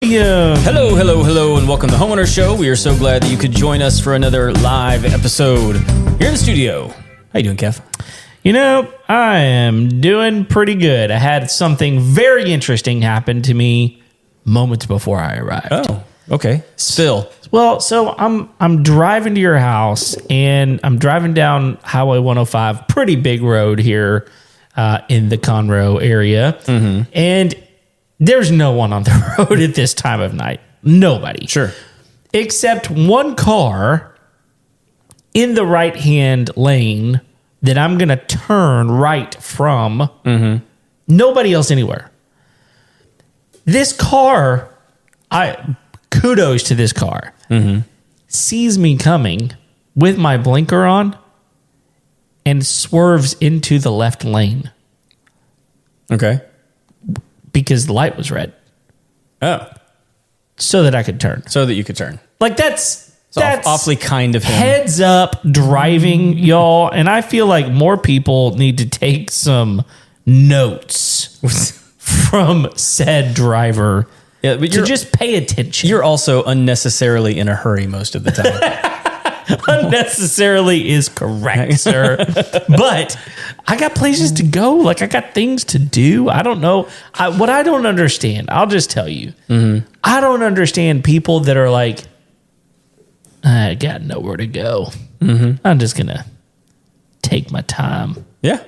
studio. Hello, and welcome to Homeowner Show. We are so glad that you could join us for another live episode here in the studio. How you doing, Kev? You know, I am doing pretty good. I had something very interesting happen to me moments before I arrived. Oh, okay. Spill. Well, so I'm driving to your house, and I'm driving down Highway 105, pretty big road here in the Conroe area, and there's no one on the road at this time of night. Nobody. Sure. Except one car in the right-hand lane that I'm going to turn right from. Nobody else anywhere. This car, kudos to this car, sees me coming with my blinker on and swerves into the left lane. Okay. Because the light was red. Oh. So that I could turn. So that you could turn. Like that's awfully kind of him. Heads up driving, y'all. And I feel like more people need to take some notes from said driver. Yeah, but to just pay attention. You're also unnecessarily in a hurry most of the time. Unnecessarily is correct, sir. But I got places to go. Like, I got things to do. I don't know. What I don't understand, I'll just tell you. I don't understand people that are like, I got nowhere to go. I'm just going to take my time. Yeah.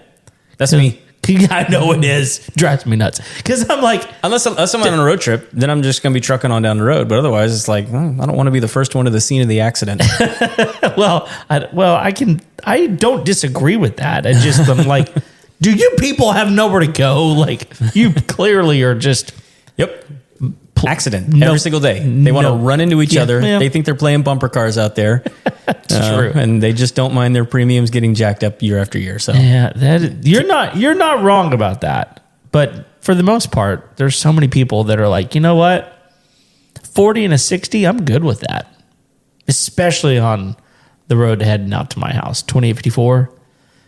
That's me. I know it is. Drives me nuts. Because I'm like... Unless I'm on a road trip, then I'm just going to be trucking on down the road. But otherwise, it's like, I don't want to be the first one to the scene of the accident. I don't disagree with that. I'm like, do you people have nowhere to go? Like, you clearly are just... Yep. Accident every single day. They want to run into each other. Yeah. They think they're playing bumper cars out there. It's true. And they just don't mind their premiums getting jacked up year after year. So yeah, you're not wrong about that. But for the most part, there's so many people that are like, you know what? 40 and a 60, I'm good with that. Especially on the road heading out to my house, 2854.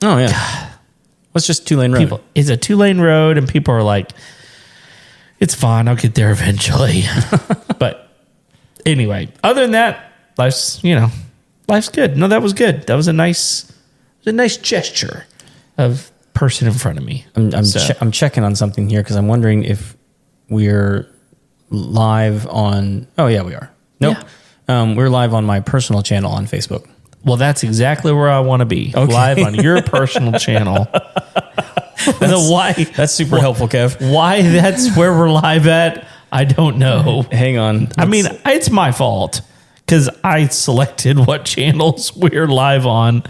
Oh yeah. God. It's just 2-lane road. It's a 2-lane road, and people are like, it's fine. I'll get there eventually. But anyway, other than that, life's good. No, that was good. That was a nice gesture of person in front of me. I'm checking on something here because I'm wondering if we're live on. Oh yeah, we are. Nope. Yeah. We're live on my personal channel on Facebook. Well, that's exactly where I want to be. Okay. Live on your personal channel. That's super helpful, Kev. Why that's where we're live at, I don't know. Hang on. I mean, it's my fault because I selected what channels we're live on.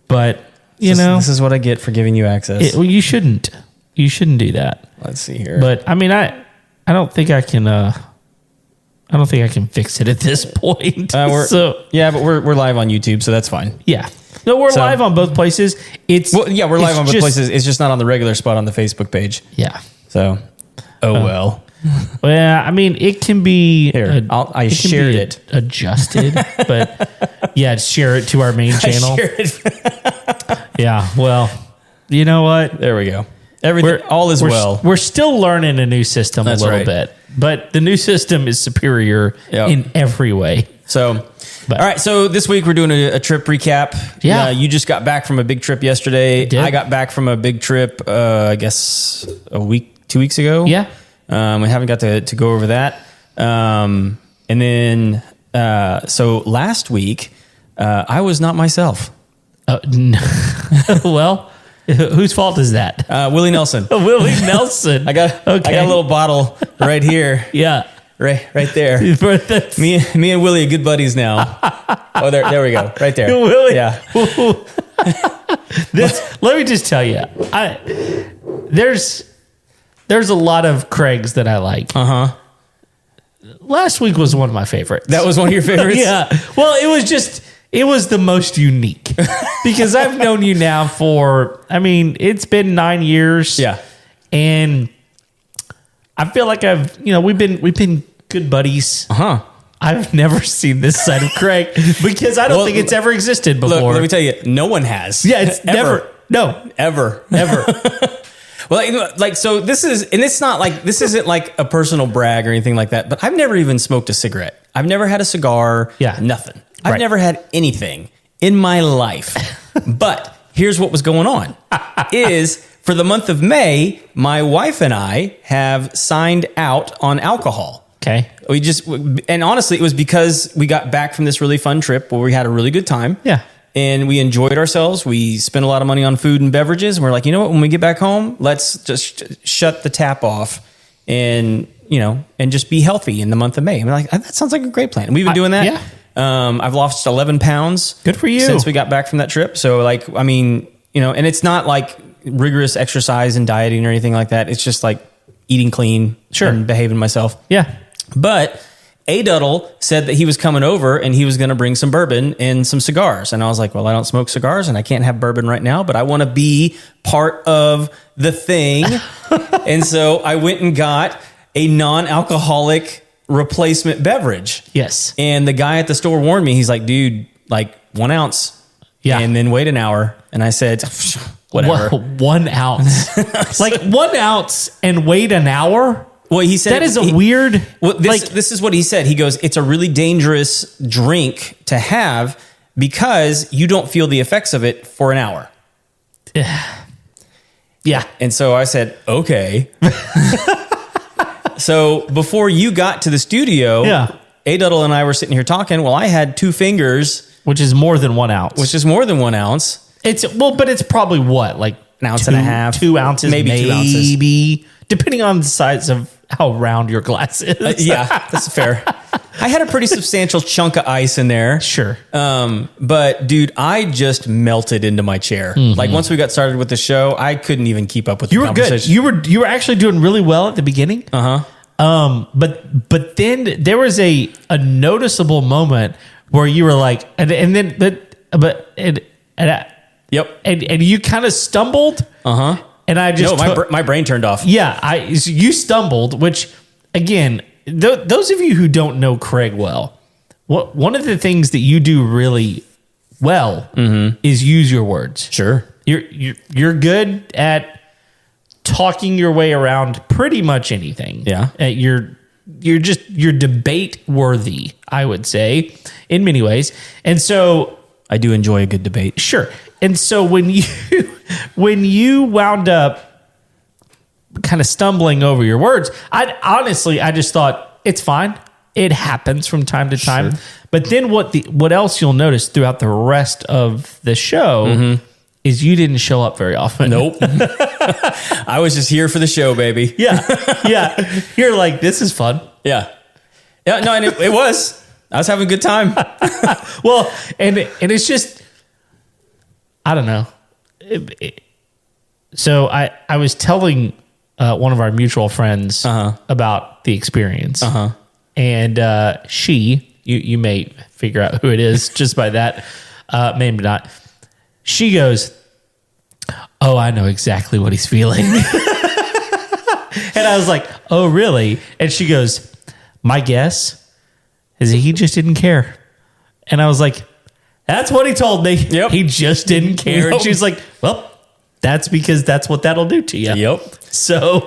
But, this is what I get for giving you access. You shouldn't. You shouldn't do that. Let's see here. But, I mean, I don't think I can... I don't think I can fix it at this point. But we're live on YouTube, so that's fine. Yeah. No, we're live on both places. We're live on both places. It's just not on the regular spot on the Facebook page. Yeah. So, well. Well, I mean, it can be... Here, I shared it. Adjusted, but yeah, share it to our main channel. Yeah, well, you know what? There we go. All is well. We're still learning a new system a little bit, but the new system is superior in every way. So, all right. So this week we're doing a trip recap. Yeah. You just got back from a big trip yesterday. Did. I got back from a big trip, I guess 2 weeks ago. Yeah. We haven't got to go over that. And then, so last week, I was not myself. Well, whose fault is that? Willie Nelson. Willie Nelson. I got a little bottle right here. Yeah. Right there. Me and Willie are good buddies now. Oh, there we go. Right there. Willie. Yeah. Let me just tell you, there's a lot of Craigs that I like. Last week was one of my favorites. That was one of your favorites? Yeah. Well, it was the most unique because I've known you now it's been 9 years. Yeah. And I feel like we've been good buddies. I've never seen this side of Craig because I don't think it's ever existed before. Look, let me tell you, no one has. Yeah, it's never. No. Ever. Well, like, so this is, and it's not like, this isn't like a personal brag or anything like that, but I've never even smoked a cigarette. I've never had a cigar. Yeah. Nothing. I've never had anything in my life. But here's what was going on is for the month of May, my wife and I have signed out on alcohol. Okay. And honestly, it was because we got back from this really fun trip where we had a really good time. Yeah. And we enjoyed ourselves. We spent a lot of money on food and beverages. And we're like, you know what? When we get back home, let's just shut the tap off and, and just be healthy in the month of May. And we're like, that sounds like a great plan. And we've been doing that. Yeah. I've lost 11 pounds. Good for you. Since we got back from that trip. So like, I mean, and it's not like rigorous exercise and dieting or anything like that. It's just like eating clean and behaving myself. Yeah. But A-Duddle said that he was coming over and he was going to bring some bourbon and some cigars. And I was like, well, I don't smoke cigars and I can't have bourbon right now, but I want to be part of the thing. And so I went and got a non-alcoholic replacement beverage. Yes. And the guy at the store warned me. He's like, dude, like 1 ounce. Yeah. And then wait an hour. And I said, whatever. 1 ounce. Like 1 ounce and wait an hour? Well, he said that is a weird. Well, this is what he said. He goes, it's a really dangerous drink to have because you don't feel the effects of it for an hour. Yeah. And so I said, okay. So before you got to the studio, A-Duddle and I were sitting here talking. Well, I had 2 fingers. Which is more than 1 ounce. Which is more than 1 ounce. But it's probably what? Like an ounce and a half. 2 ounces, maybe 2 ounces. Depending on the size of how round your glass is. Yeah, that's fair. I had a pretty substantial chunk of ice in there. Sure. But dude, I just melted into my chair. Mm-hmm. Like once we got started with the show, I couldn't even keep up with the conversation. You were good. You were actually doing really well at the beginning. But then there was a noticeable moment where you were like, and you kind of stumbled. And I just my brain turned off. Yeah, you stumbled, which again, those of you who don't know Craig well, one of the things that you do really well is use your words. Sure, you're good at talking your way around pretty much anything. Yeah, you're debate worthy, I would say, in many ways, and so I do enjoy a good debate. Sure. And so when you wound up kind of stumbling over your words, I just thought it's fine. It happens from time to time. Sure. But then what else you'll notice throughout the rest of the show is you didn't show up very often. Nope. I was just here for the show, baby. Yeah. You're like, this is fun. Yeah. Yeah. No, and it was. I was having a good time. Well, and it's just, I don't know. So I was telling one of our mutual friends about the experience. And you may figure out who it is just by that, maybe not. She goes, oh, I know exactly what he's feeling. And I was like, oh, really? And she goes, my guess is that he just didn't care. And I was like, that's what he told me. Yep. He just didn't care. Yep. And she's like, well, that's because that's what that'll do to you. Yep. So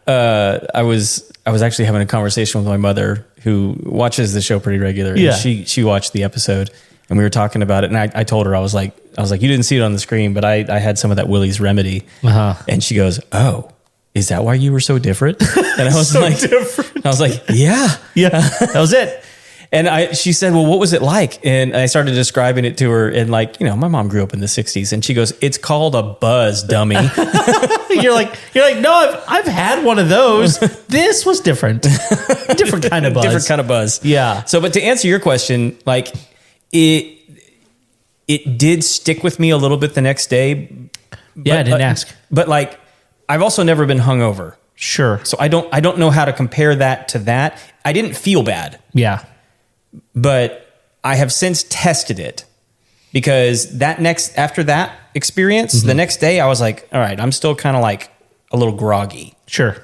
I was actually having a conversation with my mother who watches the show pretty regularly. Yeah. She watched the episode and we were talking about it. And I told her, I was like, you didn't see it on the screen, but I had some of that Willie's Remedy. And she goes, oh, is that why you were so different? And I was different. I was like, yeah, that was it. And she said, well, what was it like? And I started describing it to her. And like, my mom grew up in the 60s and she goes, it's called a buzz, dummy. You're like, no, I've had one of those. This was different. Different kind of buzz. Different kind of buzz. Yeah. So, but to answer your question, like it did stick with me a little bit the next day. Yeah, I didn't ask. But like, I've also never been hungover. Sure. So I don't know how to compare that to that. I didn't feel bad. Yeah. But I have since tested it because after that experience, the next day I was like, all right, I'm still kind of like a little groggy. Sure.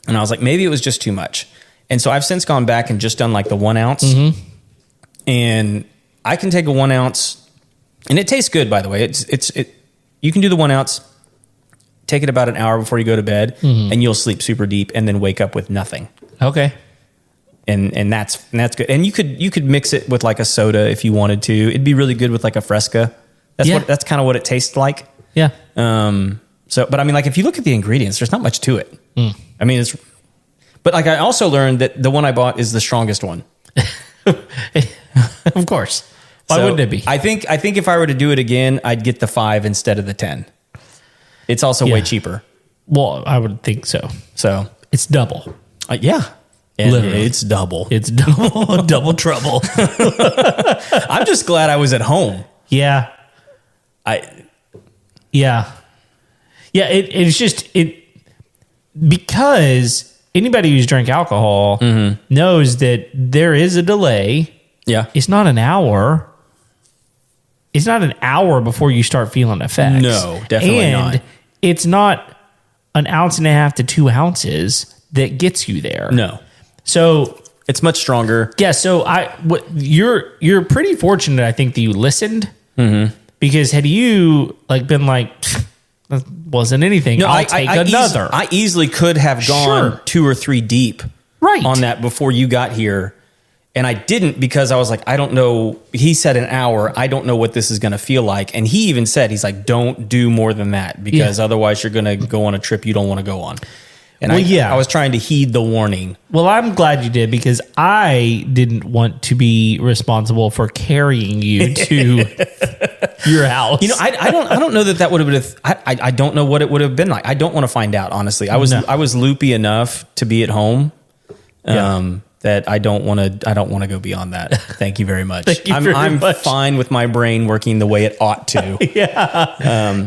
And I was like, maybe it was just too much. And so I've since gone back and just done like the 1 ounce. And I can take a 1 ounce and it tastes good, by the way. You can do the 1 ounce. take it about an hour before you go to bed, and you'll sleep super deep, and then wake up with nothing. Okay. And that's good. And you could mix it with like a soda if you wanted to. It'd be really good with like a Fresca. That's kind of what it tastes like. Yeah. But I mean, like if you look at the ingredients, there's not much to it. I mean, but like I also learned that the one I bought is the strongest one. Of course. Why wouldn't it be? I think if I were to do it again, I'd get the 5 instead of the 10. It's also way cheaper. Well, I would think so. So it's double. Yeah. And literally. It's double. It's double, double trouble. I'm just glad I was at home. Yeah. Yeah. It's just because anybody who's drank alcohol knows that there is a delay. Yeah. It's not an hour. It's not an hour before you start feeling effects. No, definitely not. And it's not an ounce and a half to 2 ounces that gets you there. No. So it's much stronger. Yeah. So you're pretty fortunate, I think, that you listened, because had you like been like, that wasn't anything, no, I'll take another. I easily could have gone 2 or 3 deep on that before you got here. And I didn't, because I was like, I don't know. He said an hour. I don't know what this is going to feel like. And he even said, he's like, don't do more than that, because otherwise you're going to go on a trip you don't want to go on. And I was trying to heed the warning. Well, I'm glad you did, because I didn't want to be responsible for carrying you to your house. You know, I don't know that would have been. I don't know what it would have been like. I don't want to find out, honestly. I was loopy enough to be at home. That I don't want to go beyond that. Thank you very much. I'm fine with my brain working the way it ought to.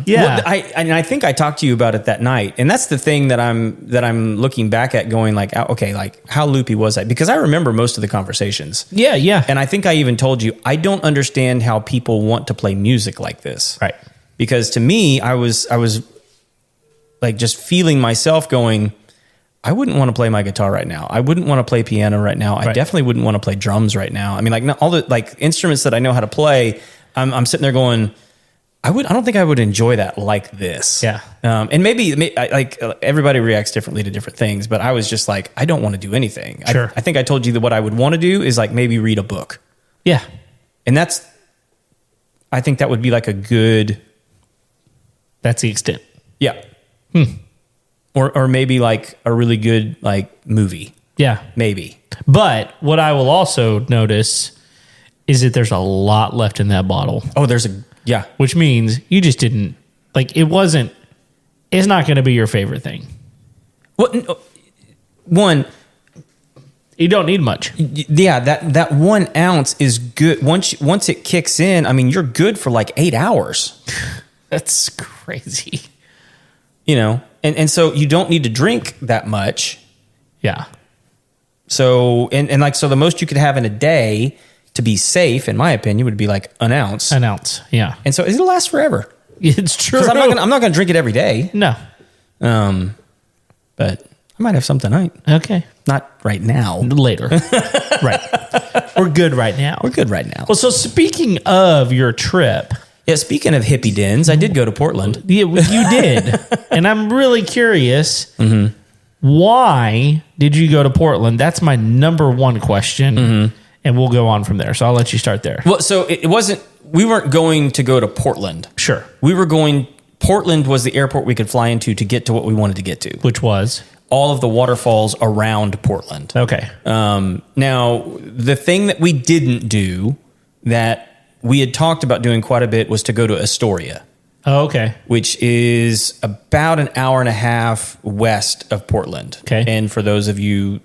Well, I think I talked to you about it that night, and that's the thing that I'm looking back at, going like, okay, like how loopy was I? Because I remember most of the conversations. Yeah. And I think I even told you, I don't understand how people want to play music like this. Right. Because to me, I was like just feeling myself going, I wouldn't want to play my guitar right now. I wouldn't want to play piano right now. I definitely wouldn't want to play drums right now. I mean, like all the like instruments that I know how to play, I'm sitting there going, I don't think I would enjoy that like this. Yeah. And maybe like everybody reacts differently to different things, but I was just like, I don't want to do anything. Sure. I think I told you that what I would want to do is like maybe read a book. Yeah. And I think that would be like that's the extent. Yeah. Or maybe like a really good like movie. Yeah. Maybe. But what I will also notice is that there's a lot left in that bottle. Oh, yeah. Which means you just didn't, like, it's not going to be your favorite thing. Well, one, you don't need much. Yeah, that 1 ounce is good. Once it kicks in, I mean, you're good for like 8 hours. That's crazy. You know, and so you don't need to drink that much. Yeah. So, and like, so the most you could have in a day to be safe, in my opinion, would be like an ounce. An ounce, yeah. And so it'll last forever. It's true. Because I'm not gonna drink it every day. No. But I might have some tonight. Okay. Not right now. Later. Right. We're good right now. We're good right now. Well, so speaking of your trip. Yeah, speaking of hippie dens, I did go to Portland. Yeah, you did. And I'm really curious, why did you go to Portland? That's my number one question. And we'll go on from there. So I'll let you start there. Well, so we weren't going to go to Portland. Sure. Portland was the airport we could fly into to get to what we wanted to get to. Which was? All of the waterfalls around Portland. Okay. Now, the thing that we didn't do that we had talked about doing quite a bit was to go to Astoria. Oh, okay. Which is about an hour and a half west of Portland. Okay. And for those of you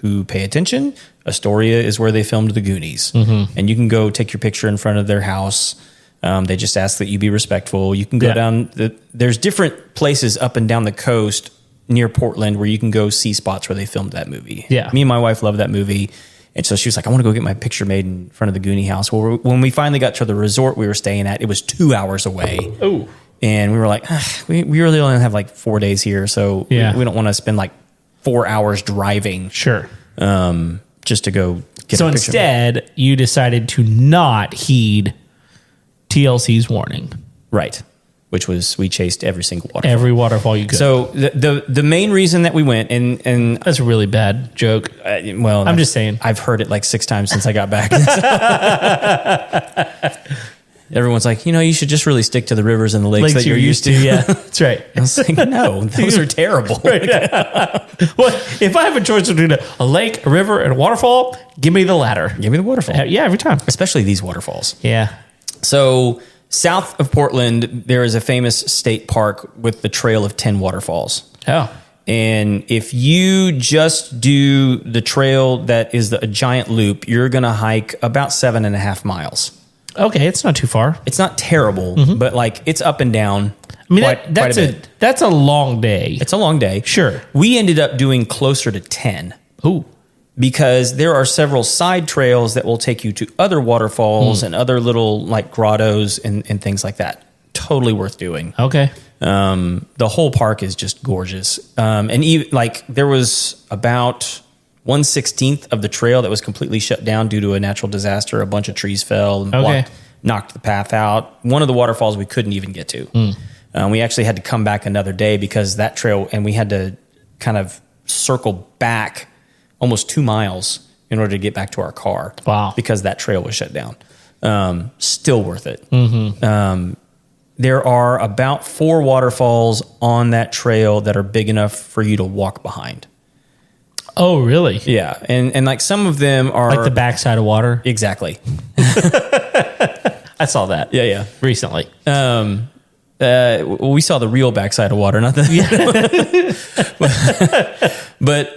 who pay attention, Astoria is where they filmed The Goonies. And you can go take your picture in front of their house. They just ask that you be respectful. You can go down there's different places up and down the coast near Portland where you can go see spots where they filmed that movie. Yeah. Me and my wife love that movie. And so she was like, I want to go get my picture made in front of the Goonie house. Well, when we finally got to the resort we were staying at, it was 2 hours away. Oh. And we were like, we really only have like 4 days here. So we don't want to spend like 4 hours driving. Sure. Just to go get so a picture. Instead, you decided to not heed TLC's warning. Right. which was we chased every single waterfall. Every waterfall you could. So the main reason that we went, and that's a really bad joke. Well, I'm just saying. I've heard it like 6 times since I got back. Everyone's like, you should just really stick to the rivers and the lakes that you're used to. Yeah, that's right. I was like, no, those are terrible. Right. Well, if I have a choice between a lake, a river, and a waterfall, give me the latter. Give me the waterfall. Yeah, every time. Especially these waterfalls. Yeah. So south of Portland, there is a famous state park with the Trail of 10 Waterfalls. Oh. And if you just do the trail that is a giant loop, you're going to hike about 7.5 miles. Okay, it's not too far. It's not terrible, but like it's up and down. I mean, that's a long day. It's a long day. Sure. We ended up doing closer to 10. Ooh. Because there are several side trails that will take you to other waterfalls and other little like grottos and things like that. Totally worth doing. Okay. The whole park is just gorgeous. And even like there was about 1/16 of the trail that was completely shut down due to a natural disaster. A bunch of trees fell and knocked the path out. One of the waterfalls we couldn't even get to. We actually had to come back another day because that trail, and we had to kind of circle back almost 2 miles in order to get back to our car. Wow. Because that trail was shut down. Still worth it. There are about 4 waterfalls on that trail that are big enough for you to walk behind. Oh, really? Yeah. And like some of them are like the backside of water. Exactly. I saw that. Yeah. Recently. We saw the real backside of water, not the. But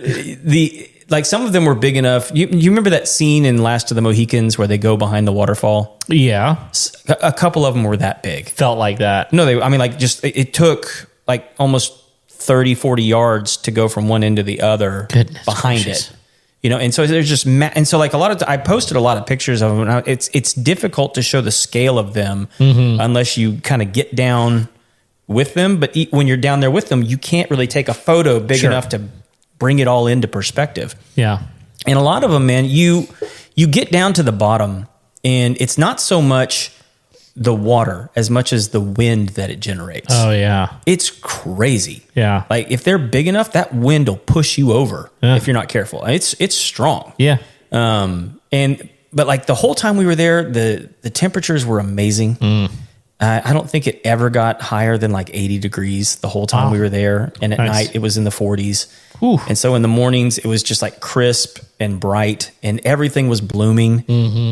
like some of them were big enough. You remember that scene in Last of the Mohicans where they go behind the waterfall? Yeah. A couple of them were that big. Felt like that. No, it took like almost 30, 40 yards to go from one end to the other behind gracious. it. And so there's just, and so like I posted a lot of pictures of them. It's difficult to show the scale of them unless you kind of get down with them. But when you're down there with them, you can't really take a photo big enough to bring it all into perspective. Yeah. And a lot of them, man, you get down to the bottom and it's not so much the water as much as the wind that it generates. Oh, yeah. It's crazy. Yeah. Like if they're big enough, that wind will push you over if you're not careful. It's strong. Yeah. But like the whole time we were there, the temperatures were amazing. I don't think it ever got higher than like 80 degrees the whole time we were there. And at night it was in the 40s. Ooh. And so in the mornings it was just like crisp and bright and everything was blooming.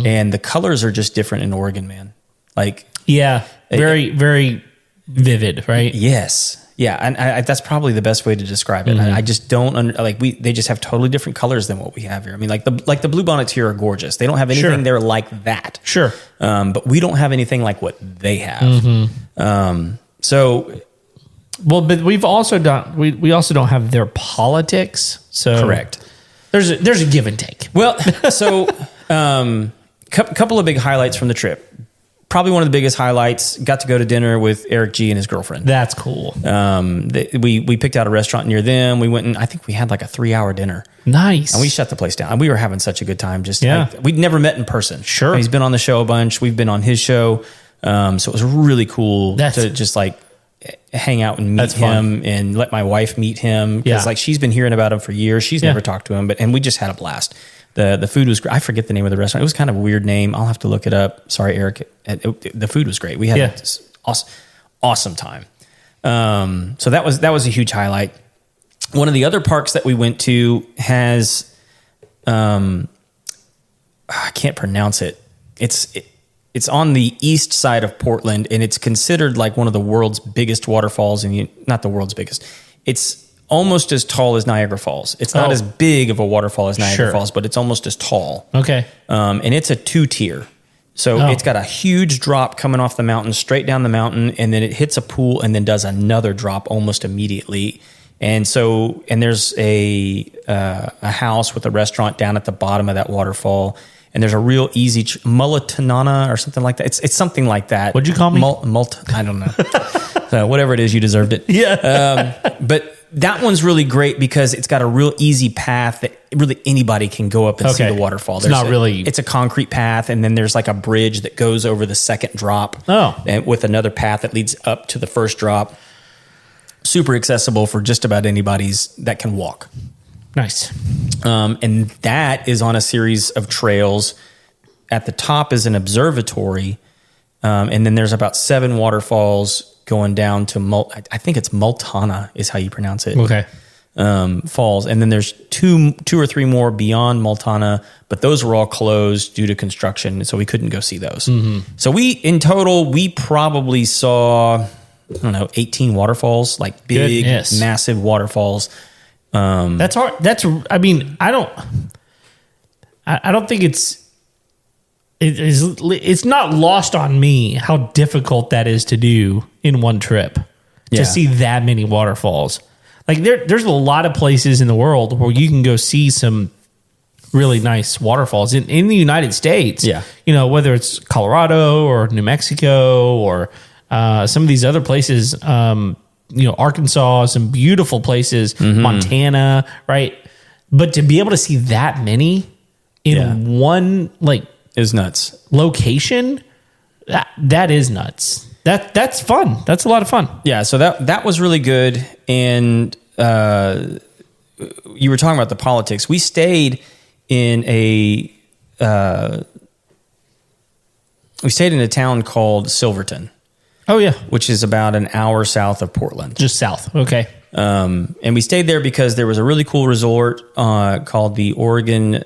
And the colors are just different in Oregon, man. Like, yeah, very, very vivid, right? Yes. Yeah. And that's probably the best way to describe it. I just don't they just have totally different colors than what we have here. I mean, like the bluebonnets here are gorgeous. They don't have anything there like that. Sure. But we don't have anything like what they have. But we've also done, we also don't have their politics. So correct. There's a give and take. Well, so, couple of big highlights from the trip. Probably one of the biggest highlights, got to go to dinner with Eric G and his girlfriend. That's cool. We picked out a restaurant near them. We went and I think we had like a 3-hour dinner. Nice. And we shut the place down. And we were having such a good time. We'd never met in person. Sure. He's been on the show a bunch. We've been on his show. So it was really cool to just like hang out and meet him and let my wife meet him. Because like she's been hearing about him for years. She's never talked to him, and we just had a blast. The food was great. I forget the name of the restaurant. It was kind of a weird name. I'll have to look it up. Sorry, Eric. The food was great. We had this awesome time. So that was a huge highlight. One of the other parks that we went to has, I can't pronounce it. It's on the east side of Portland, and it's considered like one of the world's biggest waterfalls. Not the world's biggest. It's almost as tall as Niagara Falls. It's not as big of a waterfall as Niagara Falls, but it's almost as tall. Okay. And it's a 2-tier. So it's got a huge drop coming off the mountain, straight down the mountain, and then it hits a pool and then does another drop almost immediately. And there's a house with a restaurant down at the bottom of that waterfall. And there's a real easy Mullitanana or something like that. It's something like that. What'd you call me? I don't know. So whatever it is, you deserved it. Yeah. But that one's really great because it's got a real easy path that really anybody can go up and see the waterfall. It's a concrete path, and then there's like a bridge that goes over the second drop. And with another path that leads up to the first drop. Super accessible for just about anybody's that can walk. Nice. And that is on a series of trails. At the top is an observatory. And then there's about 7 waterfalls going down to, I think it's Multana is how you pronounce it. Okay. Falls. And then there's two or three more beyond Multana, but those were all closed due to construction. So we couldn't go see those. So in total, we probably saw, I don't know, 18 waterfalls, like big, massive waterfalls. That's hard. I mean, I don't think it's not lost on me how difficult that is to do in one trip to see that many waterfalls. Like there's a lot of places in the world where you can go see some really nice waterfalls in the United States. Yeah. You know, whether it's Colorado or New Mexico or some of these other places, Arkansas, some beautiful places, Montana, right? But to be able to see that many in one is nuts location, that is nuts. That's fun. That's a lot of fun. Yeah. So that was really good. And you were talking about the politics. We stayed in a town called Silverton. Oh, yeah. Which is about an hour south of Portland. Just south. Okay. And we stayed there because there was a really cool resort called the Oregon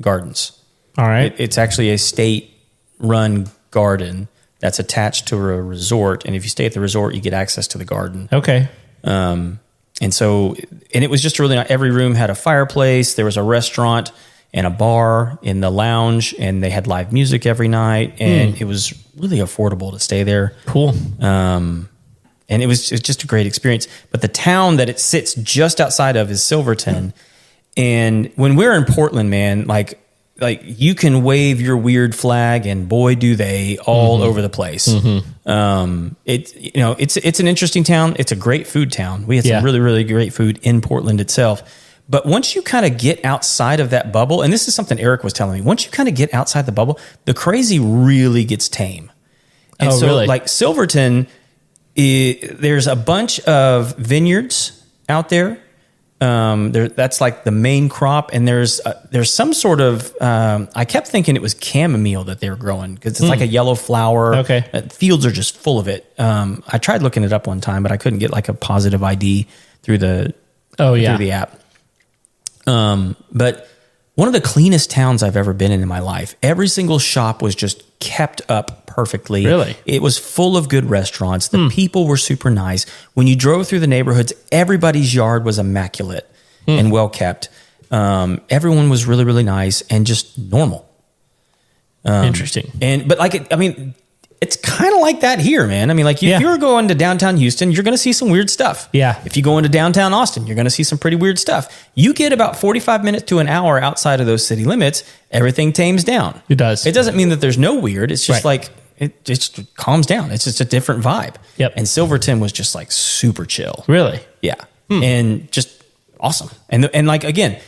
Gardens. All right. It's actually a state-run garden that's attached to a resort. And if you stay at the resort, you get access to the garden. Okay. And it was just really nice. Every room had a fireplace. There was a restaurant and a bar in the lounge, and they had live music every night, and it was really affordable to stay there. Cool. And it was just a great experience. But the town that it sits just outside of is Silverton. And when we're in Portland, man, like you can wave your weird flag, and boy, do they all over the place. It's an interesting town. It's a great food town. We had some really, really great food in Portland itself. But once you kind of get outside of that bubble, and this is something Eric was telling me, once you kind of get outside the bubble, the crazy really gets tame. And really? Like Silverton, there's a bunch of vineyards out there. That's like the main crop, and there's some sort of I kept thinking it was chamomile that they were growing because it's like a yellow flower. Okay, fields are just full of it. I tried looking it up one time, but I couldn't get like a positive ID through the app. But one of the cleanest towns I've ever been in my life. Every single shop was just kept up perfectly. Really? It was full of good restaurants. The people were super nice. When you drove through the neighborhoods, everybody's yard was immaculate and well kept. Everyone was really, really nice and just normal. Interesting. It's kind of like that here, man. I mean, like if you're going to downtown Houston, you're going to see some weird stuff. Yeah. If you go into downtown Austin, you're going to see some pretty weird stuff. You get about 45 minutes to an hour outside of those city limits, everything tames down. It does. It doesn't mean that there's no weird. It's just like, it just calms down. It's just a different vibe. Yep. And Silverton was just like super chill. Really? Yeah. And just awesome. And like, again,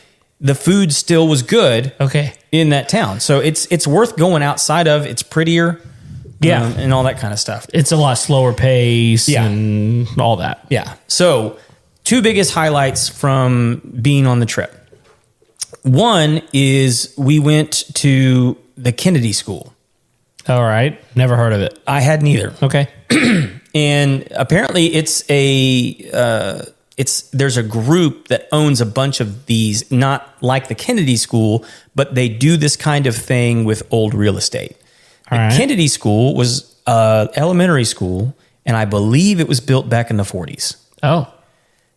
the food still was good. Okay. In that town. So it's worth going outside of. It's prettier. Yeah. And all that kind of stuff. It's a lot slower pace and all that. Yeah. So 2 biggest highlights from being on the trip. One is we went to the Kennedy School. All right. Never heard of it. I hadn't either. Okay. And apparently there's a group that owns a bunch of these, not like the Kennedy School, but they do this kind of thing with old real estate. The Kennedy School was elementary school, and I believe it was built back in the 40s. Oh.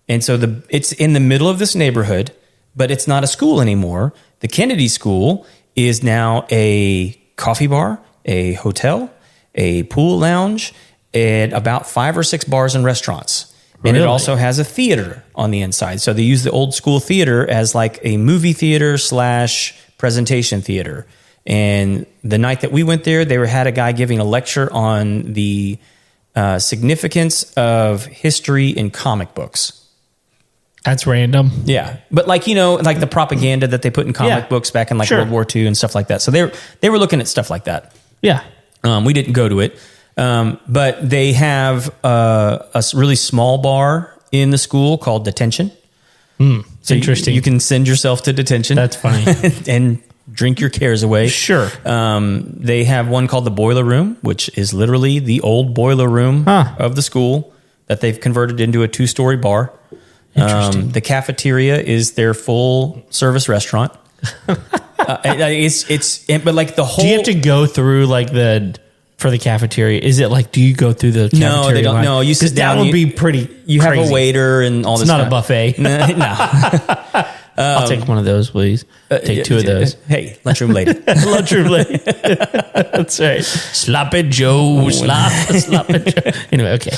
And so it's in the middle of this neighborhood, but it's not a school anymore. The Kennedy School is now a coffee bar, a hotel, a pool lounge, and about 5 or 6 bars and restaurants. And it also has a theater on the inside. So they use the old school theater as like a movie theater / presentation theater. And the night that we went there, they had a guy giving a lecture on the significance of history in comic books. That's random. Yeah. But like, like the propaganda that they put in comic books back in like Sure. World War II and stuff like that. So they were looking at stuff like that. Yeah. We didn't go to it. But they have a really small bar in the school called Detention. So Interesting. You can send yourself to detention. That's funny. And drink your cares away. Sure. They have one called the Boiler Room, which is literally the old boiler room of the school that they've converted into a 2-story bar. Interesting. The cafeteria is their full service restaurant. But like the whole. Do you have to go through like for the cafeteria? Is it like, do you go through the cafeteria? No, they don't. line? No, you sit down. That would be pretty. You crazy. have a waiter and all this. It's not stuff. a buffet. No. I'll take one of those, please. Take 2 of those. Hey, lunchroom lady. Lunchroom lady. That's right. Sloppy Joe. Sloppy Joe. Anyway, okay.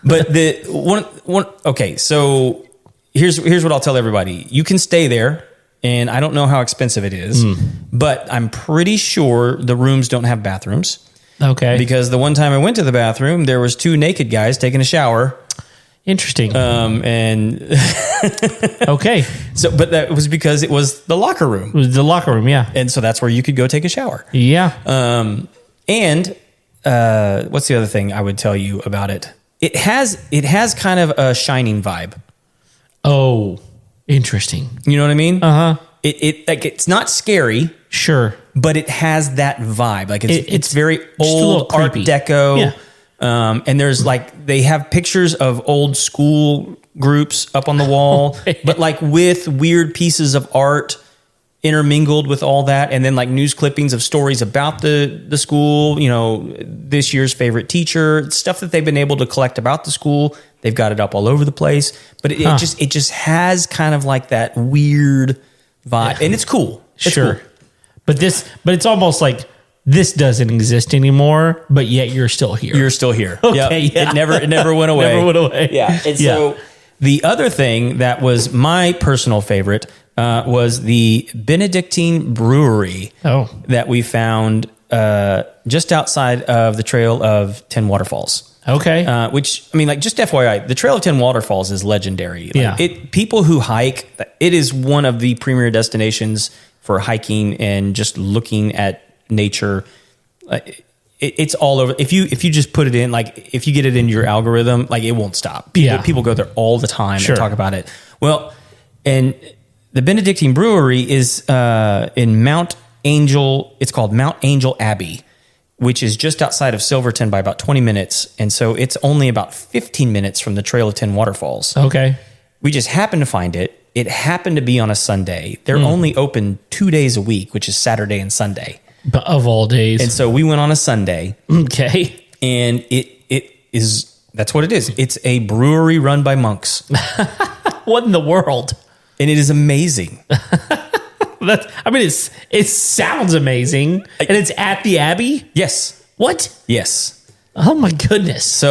But the one. Okay, so here's what I'll tell everybody. You can stay there, and I don't know how expensive it is, but I'm pretty sure the rooms don't have bathrooms. Okay. Because the one time I went to the bathroom, there was 2 naked guys taking a shower. Interesting. And okay. So, but that was because it was the locker room. It was the locker room, yeah. And so that's where you could go take a shower. Yeah. And what's the other thing I would tell you about it? It has kind of a Shining vibe. Oh, interesting. You know what I mean? Uh-huh. It's not scary. Sure. But it has that vibe. Like it's very just a little old Art creepy. Deco. Yeah. And there's like, they have pictures of old school groups up on the wall, but like with weird pieces of art intermingled with all that. And then like news clippings of stories about the school, this year's favorite teacher, stuff that they've been able to collect about the school. They've got it up all over the place, but it just has kind of like that weird vibe, and it's cool. It's sure. cool. But it's almost like this doesn't exist anymore, but yet you're still here. You're still here. Okay, Yep. yeah. It never went away. Never went away. Yeah. And so the other thing that was my personal favorite was the Benedictine Brewery that we found just outside of the Trail of 10 Waterfalls. Okay. Which, I mean, like, just FYI, the Trail of 10 Waterfalls is legendary. Like, Yeah. People who hike, it is one of the premier destinations for hiking and just looking at nature. It's all over. If you just put it in, like, if you get it into your algorithm, like, it won't stop. People go there all the time and talk about it. Well, and the Benedictine Brewery is in Mount Angel. It's called Mount Angel Abbey, which is just outside of Silverton by about 20 minutes. And so it's only about 15 minutes from the Trail of 10 Waterfalls. Okay. We just happened to find it. It happened to be on a Sunday. They're only open 2 days a week, which is Saturday and Sunday. But of all days. And so we went on a Sunday. Okay. And that's what it is. It's a brewery run by monks. What in the world? And it is amazing. It sounds amazing. And it's at the Abbey? Yes. What? Yes. Oh my goodness.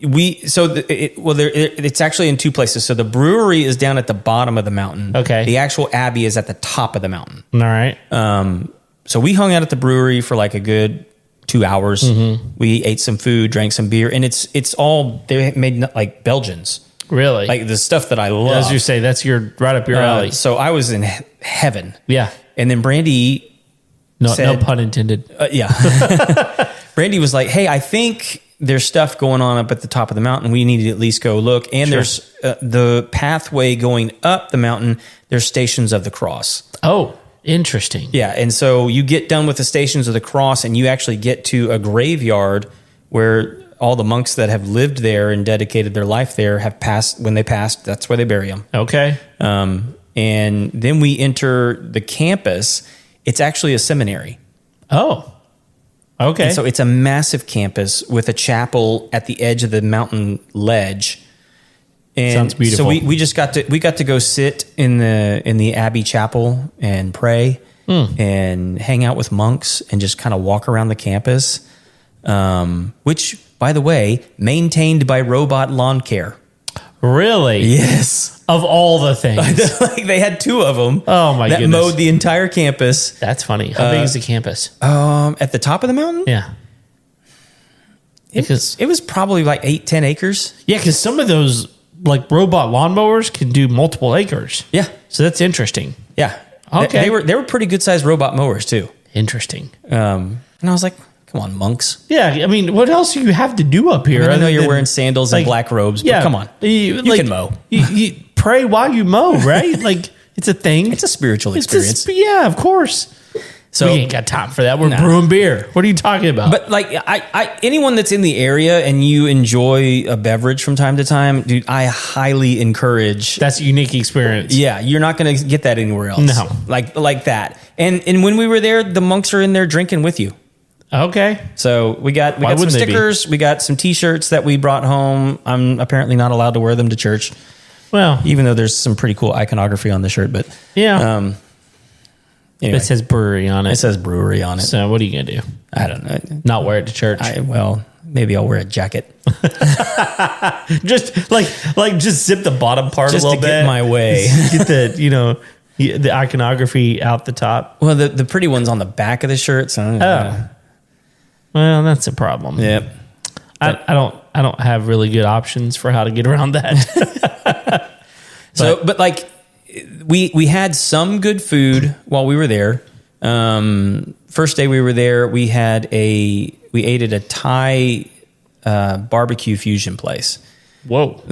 It's actually in 2 places. So the brewery is down at the bottom of the mountain. Okay. The actual Abbey is at the top of the mountain. All right. So we hung out at the brewery for like a good 2 hours. Mm-hmm. We ate some food, drank some beer, and it's all, they made like Belgians. Really? Like the stuff that I love. As you say, that's right up your alley. So I was in heaven. Yeah. And then Brandy no pun intended. Yeah. Brandy was like, hey, I think there's stuff going on up at the top of the mountain. We need to at least go look. And there's the pathway going up the mountain. There's Stations of the Cross. Oh, interesting. Yeah. And so you get done with the Stations of the Cross and you actually get to a graveyard where all the monks that have lived there and dedicated their life there have passed. When they passed, that's where they bury them. Okay. And then we enter the campus. It's actually a seminary. Oh, okay. And so it's a massive campus with a chapel at the edge of the mountain ledge. And sounds beautiful. So we just got to go sit in the Abbey Chapel and pray and hang out with monks and just kind of walk around the campus. Which, by the way, maintained by robot lawn care. Really? Yes. Of all the things. Like they had 2 of them. Oh my goodness. That mowed the entire campus. That's funny. How big is the campus? At the top of the mountain? Yeah. It was probably like 8-10 acres. Yeah, because some of those like robot lawnmowers can do multiple acres. Yeah. So that's interesting. Yeah. Okay. They were pretty good sized robot mowers too. Interesting. And I was like, come on, monks. Yeah. I mean, what else do you have to do up here? I know you're wearing sandals and black robes, but come on. You can mow. You pray while you mow, right? Like, it's a thing. It's a spiritual experience. Yeah, of course. So we ain't got time for that. We're brewing beer. What are you talking about? But like, I anyone that's in the area and you enjoy a beverage from time to time, dude, I highly encourage. That's a unique experience. Yeah, you're not going to get that anywhere else. No, like that. And when we were there, the monks are in there drinking with you. Okay. So we got some stickers. We got some T-shirts that we brought home. I'm apparently not allowed to wear them to church. Well, even though there's some pretty cool iconography on the shirt, but yeah. Anyway, it says brewery on it. It says brewery on it. So what are you going to do? I don't know. Not wear it to church? Maybe I'll wear a jacket. just zip the bottom part just a little bit. Get my way. Get the iconography out the top. Well, the pretty one's on the back of the shirt. So well, that's a problem. Yep. I don't have really good options for how to get around that. But like, we had some good food while we were there. First day we were there, we ate at a Thai barbecue fusion place. Whoa.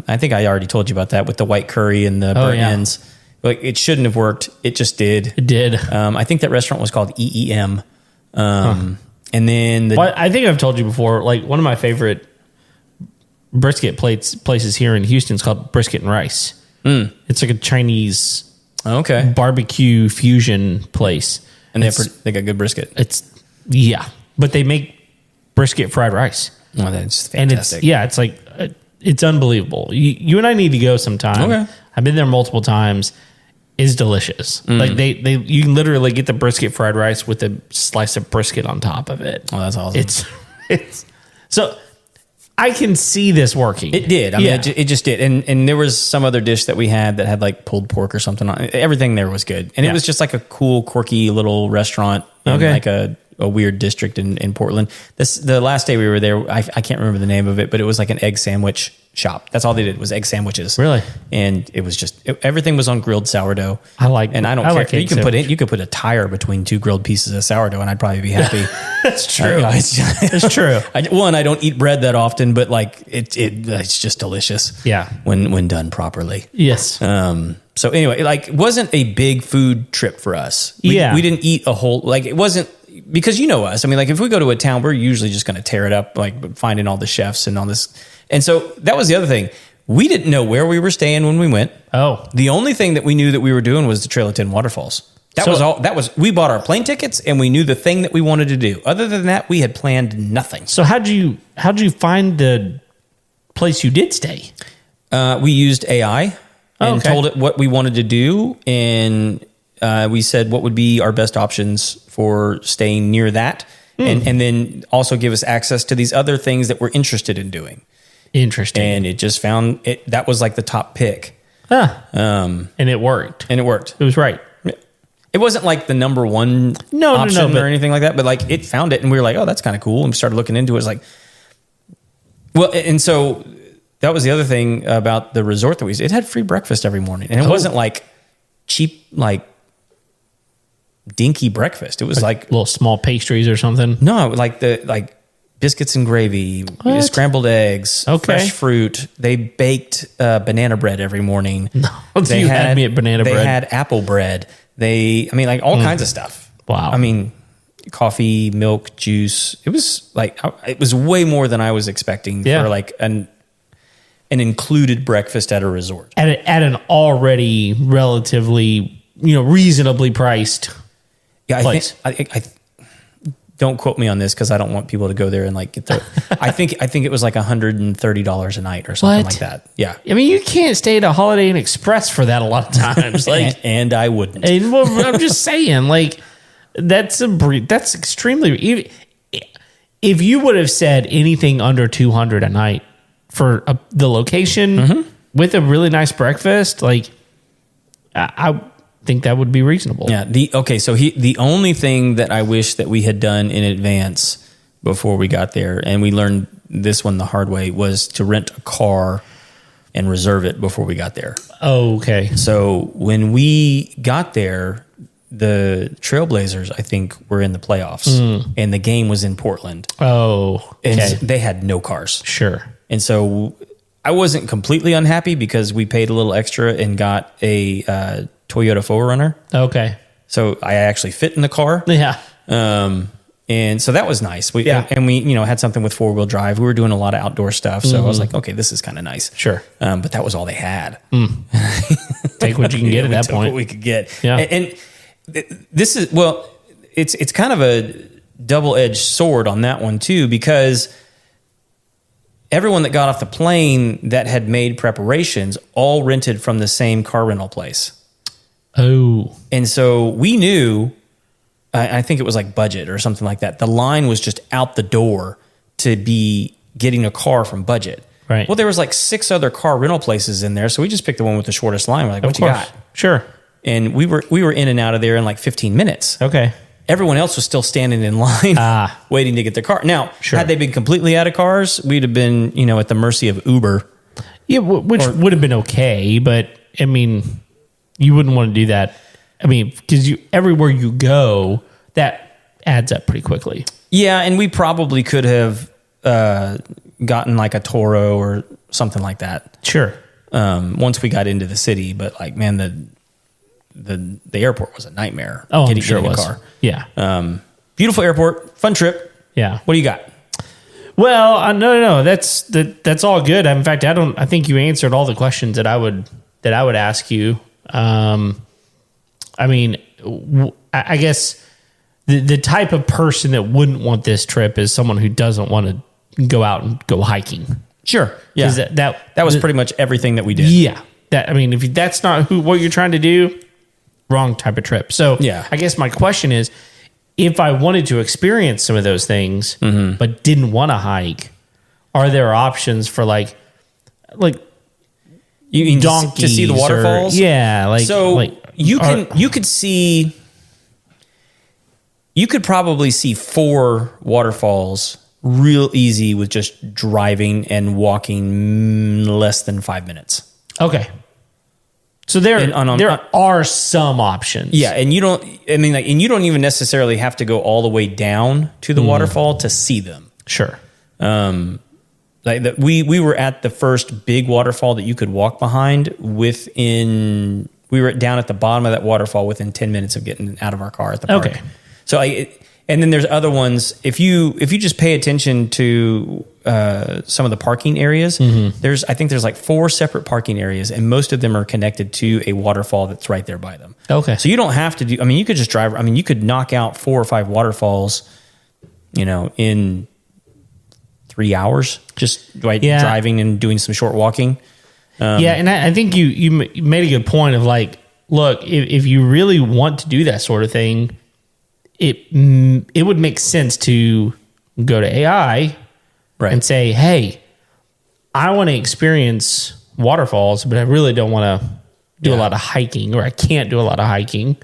I think I already told you about that with the white curry and the burnt ends. Like, it shouldn't have worked. It just did. It did. I think that restaurant was called EEM. And then I think I've told you before, like, one of my favorite brisket places here in Houston is called Brisket and Rice. It's like a Chinese barbecue fusion place. And they got good brisket. But they make brisket fried rice. Oh, that's fantastic. And it's like, it's unbelievable. You and I need to go sometime. Okay. I've been there multiple times. It's delicious. Like you can literally get the brisket fried rice with a slice of brisket on top of it. Oh, that's awesome. It's so I can see this working. It did. I mean, it just did. And there was some other dish that we had that had like pulled pork or something on it. Everything there was good. And it was just like a cool, quirky little restaurant in like a weird district in Portland. The last day we were there, I can't remember the name of it, but it was like an egg sandwich shop. That's all they did was egg sandwiches. Really? And it was just everything was on grilled sourdough. I don't care. Like You could put a tire between two grilled pieces of sourdough and I'd probably be happy. That's true. It's true. I don't eat bread that often, but like it's just delicious. Yeah. When done properly. Yes. So anyway, like, it wasn't a big food trip for us. We didn't eat a whole, like, it wasn't, because you know us. I mean, like, if we go to a town, we're usually just going to tear it up, like finding all the chefs and all this. And so that was the other thing. We didn't know where we were staying when we went. Oh. The only thing that we knew that we were doing was the Trail of 10 Waterfalls. That was all. We bought our plane tickets and we knew the thing that we wanted to do. Other than that, we had planned nothing. So how'd you find the place you did stay? We used AI and told it what we wanted to do. And we said what would be our best options for staying near that. And then also give us access to these other things that we're interested in doing. Interesting. And it just found it. That was like the top pick. And it worked. It was right. It wasn't like the number one option or anything like that, but like it found it and we were like, oh, that's kind of cool. And we started looking into it. It's like, well, and so that was the other thing about the resort that we used. It had free breakfast every morning. And it wasn't like cheap, like dinky breakfast. It was like little small pastries or something. No, like biscuits and gravy, scrambled eggs, fresh fruit. They baked banana bread every morning. No, you had me at banana bread. They had apple bread. Like all kinds of stuff. Wow. I mean, coffee, milk, juice. It was like, it was way more than I was expecting for like an included breakfast at a resort. At an already relatively, reasonably priced place. I don't quote me on this because I don't want people to go there and like get the. I think it was like $130 a night or something like that. Yeah, I mean, you can't stay at a Holiday Inn Express for that a lot of times. Like, and I wouldn't. And, well, I'm just saying, like, that's extremely. If you would have said anything under $200 a night for the location with a really nice breakfast, like, I think that would be reasonable. Yeah. So the only thing that I wish that we had done in advance before we got there, and we learned this one the hard way, was to rent a car and reserve it before we got there. Oh, okay. So when we got there, the Trailblazers, I think, were in the playoffs, and the game was in Portland. Oh, okay. And they had no cars. Sure. And so I wasn't completely unhappy because we paid a little extra and got a Toyota 4Runner. Okay. So I actually fit in the car. Yeah. And so that was nice. We had something with 4-wheel drive. We were doing a lot of outdoor stuff. So I was like, okay, this is kind of nice. Sure. But that was all they had. Take what you can get at that point. What we could get. Yeah. And this is, well, it's kind of a double-edged sword on that one too, because everyone that got off the plane that had made preparations all rented from the same car rental place. Oh. And so we knew, I think it was like Budget or something like that. The line was just out the door to be getting a car from Budget. Right. Well, there was like 6 other car rental places in there. So we just picked the one with the shortest line. We're like, what you got? Sure. And we were in and out of there in like 15 minutes. Okay. Everyone else was still standing in line waiting to get their car. Now, had they been completely out of cars, we'd have been, at the mercy of Uber. Yeah, which would have been okay, but I mean, you wouldn't want to do that. I mean, because everywhere you go, that adds up pretty quickly. Yeah, and we probably could have gotten like a Toro or something like that. Sure. Once we got into the city, but like, man, the airport was a nightmare. Oh, getting, I'm sure it was. a car. Yeah. Beautiful airport, fun trip. Yeah. What do you got? Well, no. That's all good. In fact, I think you answered all the questions that I would ask you. I mean, I guess the type of person that wouldn't want this trip is someone who doesn't want to go out and go hiking. Sure. Yeah. That was pretty much everything that we did. Yeah. If that's not what you're trying to do, wrong type of trip. So yeah. I guess my question is, if I wanted to experience some of those things, but didn't want to hike, are there options for like you donkeys to see the waterfalls? You could probably see 4 waterfalls real easy with just driving and walking less than 5 minutes. Okay. So there are some options. Yeah, and you don't even necessarily have to go all the way down to the waterfall to see them. Sure. We were at the first big waterfall that you could walk behind we were down at the bottom of that waterfall within 10 minutes of getting out of our car at the park. Okay. So and then there's other ones. If you just pay attention to some of the parking areas, I think there's like 4 separate parking areas, and most of them are connected to a waterfall that's right there by them. Okay. So you don't have to do. I mean, you could just drive. I mean, you could knock out 4 or 5 waterfalls, in 3 hours, just driving and doing some short walking. And I think you made a good point of like, look, if you really want to do that sort of thing, it would make sense to go to AI and say, hey, I want to experience waterfalls, but I really don't want to do a lot of hiking, or I can't do a lot of hiking.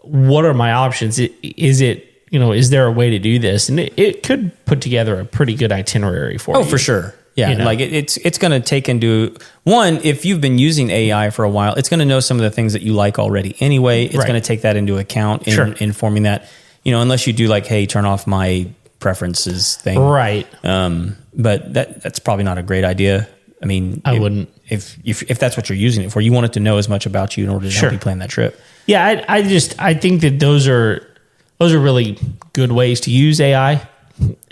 What are my options? Is there a way to do this? And it could put together a pretty good itinerary for you. Oh, for sure. Yeah. Like it's going to take into one, if you've been using AI for a while, it's going to know some of the things that you like already anyway. It's going to take that into account in forming that, unless you do like, hey, turn off my preferences thing. Right. But that's probably not a great idea. I mean, I wouldn't. If that's what you're using it for, you want it to know as much about you in order to help you plan that trip. Yeah. I think that those are really good ways to use AI,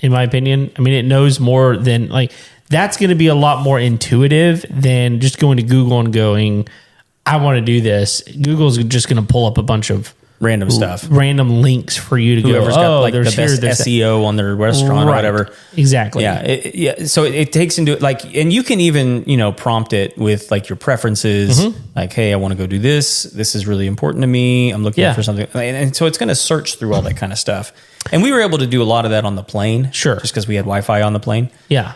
in my opinion. I mean, it knows more than that's going to be a lot more intuitive than just going to Google and going, I want to do this. Google's just going to pull up a bunch of random stuff, random links for you to Whoever's got the best SEO on their restaurant or whatever. Exactly. Yeah. So it takes into and you can even, prompt it with like your preferences, like, hey, I want to go do this. This is really important to me. I'm looking for something. And so it's going to search through all that kind of stuff. And we were able to do a lot of that on the plane. Sure. Just because we had Wi-Fi on the plane. Yeah.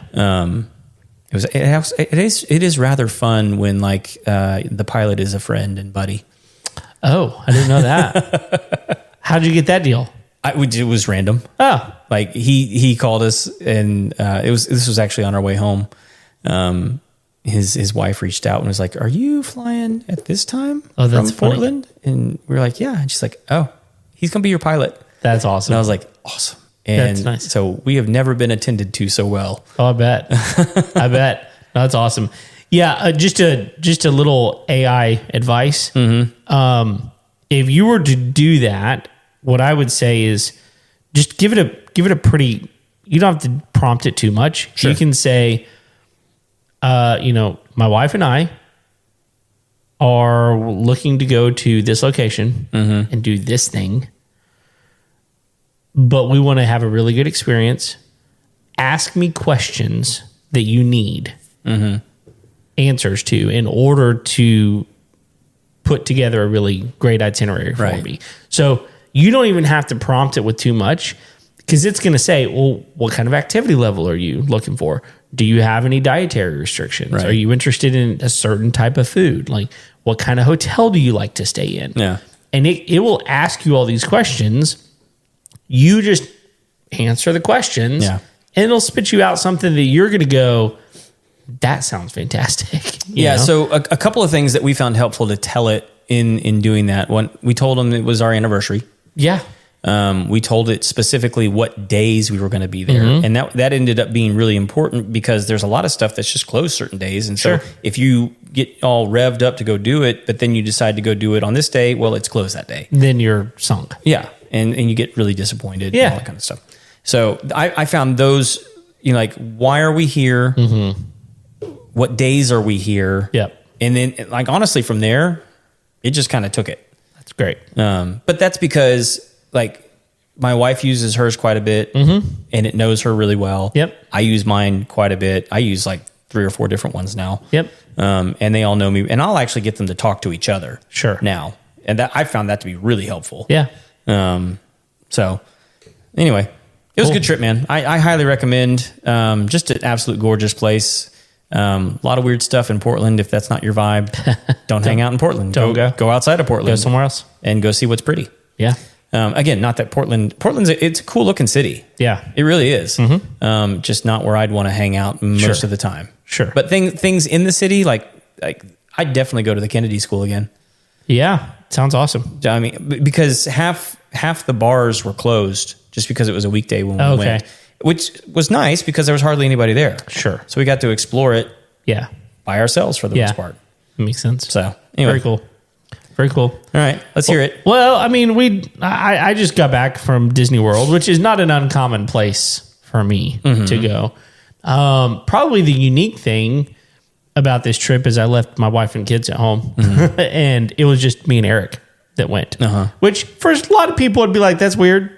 It is rather fun when the pilot is a friend and buddy. Oh, I didn't know that. How'd you get that deal? It was random. Oh, he called us, and this was actually on our way home. his wife reached out and was like, "Are you flying at this time that's from funny. Portland?" And we were like, "Yeah." And she's like, "Oh, he's gonna be your pilot." That's awesome. And I was like, "Awesome." And That's nice. so we have never been attended to so well. Oh, I bet. I bet. That's awesome. Yeah, just a little AI advice. If you were to do that, what I would say is just give it a pretty. You don't have to prompt it too much. Sure. You can say, my wife and I are looking to go to this location and do this thing, but we want to have a really good experience. Ask me questions that you need answers to in order to put together a really great itinerary for me. So you don't even have to prompt it with too much, because it's going to say, well, what kind of activity level are you looking for? Do you have any dietary restrictions? Right. Are you interested in a certain type of food? Like, what kind of hotel do you like to stay in? Yeah. And it will ask you all these questions. You just answer the questions, and it'll spit you out something that you're going to go, that sounds fantastic. You know? So a couple of things that we found helpful to tell it in doing that. One, we told them it was our anniversary. Yeah. We told it specifically what days we were going to be there. And that ended up being really important, because there's a lot of stuff that's just closed certain days. And so if you get all revved up to go do it, but then you decide to go do it on this day, well, it's closed that day. Then you're sunk. Yeah. And you get really disappointed and Yeah. all that kind of stuff. So I found those, like, why are we here? What days are we here? Yep. And then, like, honestly, from there, it just kind of took it. That's great. But that's because, like, my wife uses hers quite a bit, and it knows her really well. Yep. I use mine quite a bit. I use like 3 or 4 different ones now. Yep. And they all know me, and I'll actually get them to talk to each other. Sure. Now, and that I found that to be really helpful. Yeah. So anyway, it was a good trip, man. I highly recommend. Just an absolute gorgeous place. A lot of weird stuff in Portland. If that's not your vibe, don't hang out in Portland. Don't go. Go outside of Portland. Go somewhere else. And go see what's pretty. Yeah. Again, not that Portland's it's a cool looking city. Yeah. It really is. Just not where I'd want to hang out most of the time. Sure. But things in the city, like I'd definitely go to the Kennedy School again. Yeah. Sounds awesome. I mean, because half the bars were closed just because it was a weekday when we went, which was nice because there was hardly anybody there. Sure. So we got to explore it Yeah. by ourselves for the most part. Makes sense. So anyway. Very cool. Very cool. All right, let's hear it. Well, I mean, I just got back from Disney World, which is not an uncommon place for me to go. Probably the unique thing about this trip is I left my wife and kids at home, and it was just me and Eric that went. Which for a lot of people would be like, "That's weird."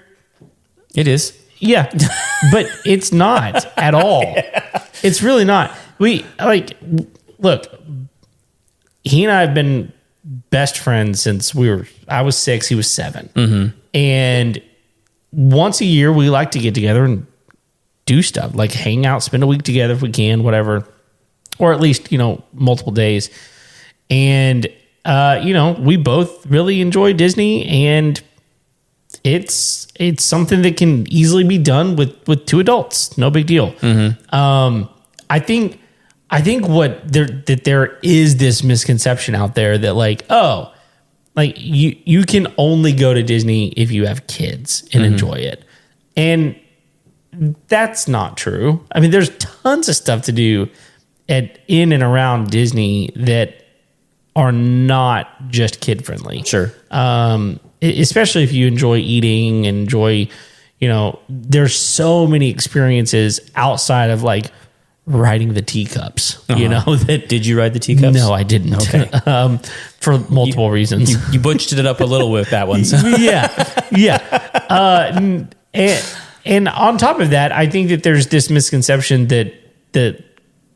It is. Yeah, but it's not at all. It's really not. Look, he and I have been best friends since I was 6, he was 7. And once a year we like to get together and do stuff, like hang out, spend a week together if we can, whatever, or at least, multiple days. And, we both really enjoy Disney, and it's something that can easily be done with 2 adults. No big deal. I think there is this misconception out there that you can only go to Disney if you have kids and enjoy it. And that's not true. I mean, there's tons of stuff to do in and around Disney that are not just kid friendly. Sure. Especially if you enjoy eating and enjoy, there's so many experiences outside of riding the teacups, that. Did you ride the teacups? No, I didn't. Okay. For multiple reasons. You butched it up a little with that one. So. Yeah. And on top of that, I think that there's this misconception that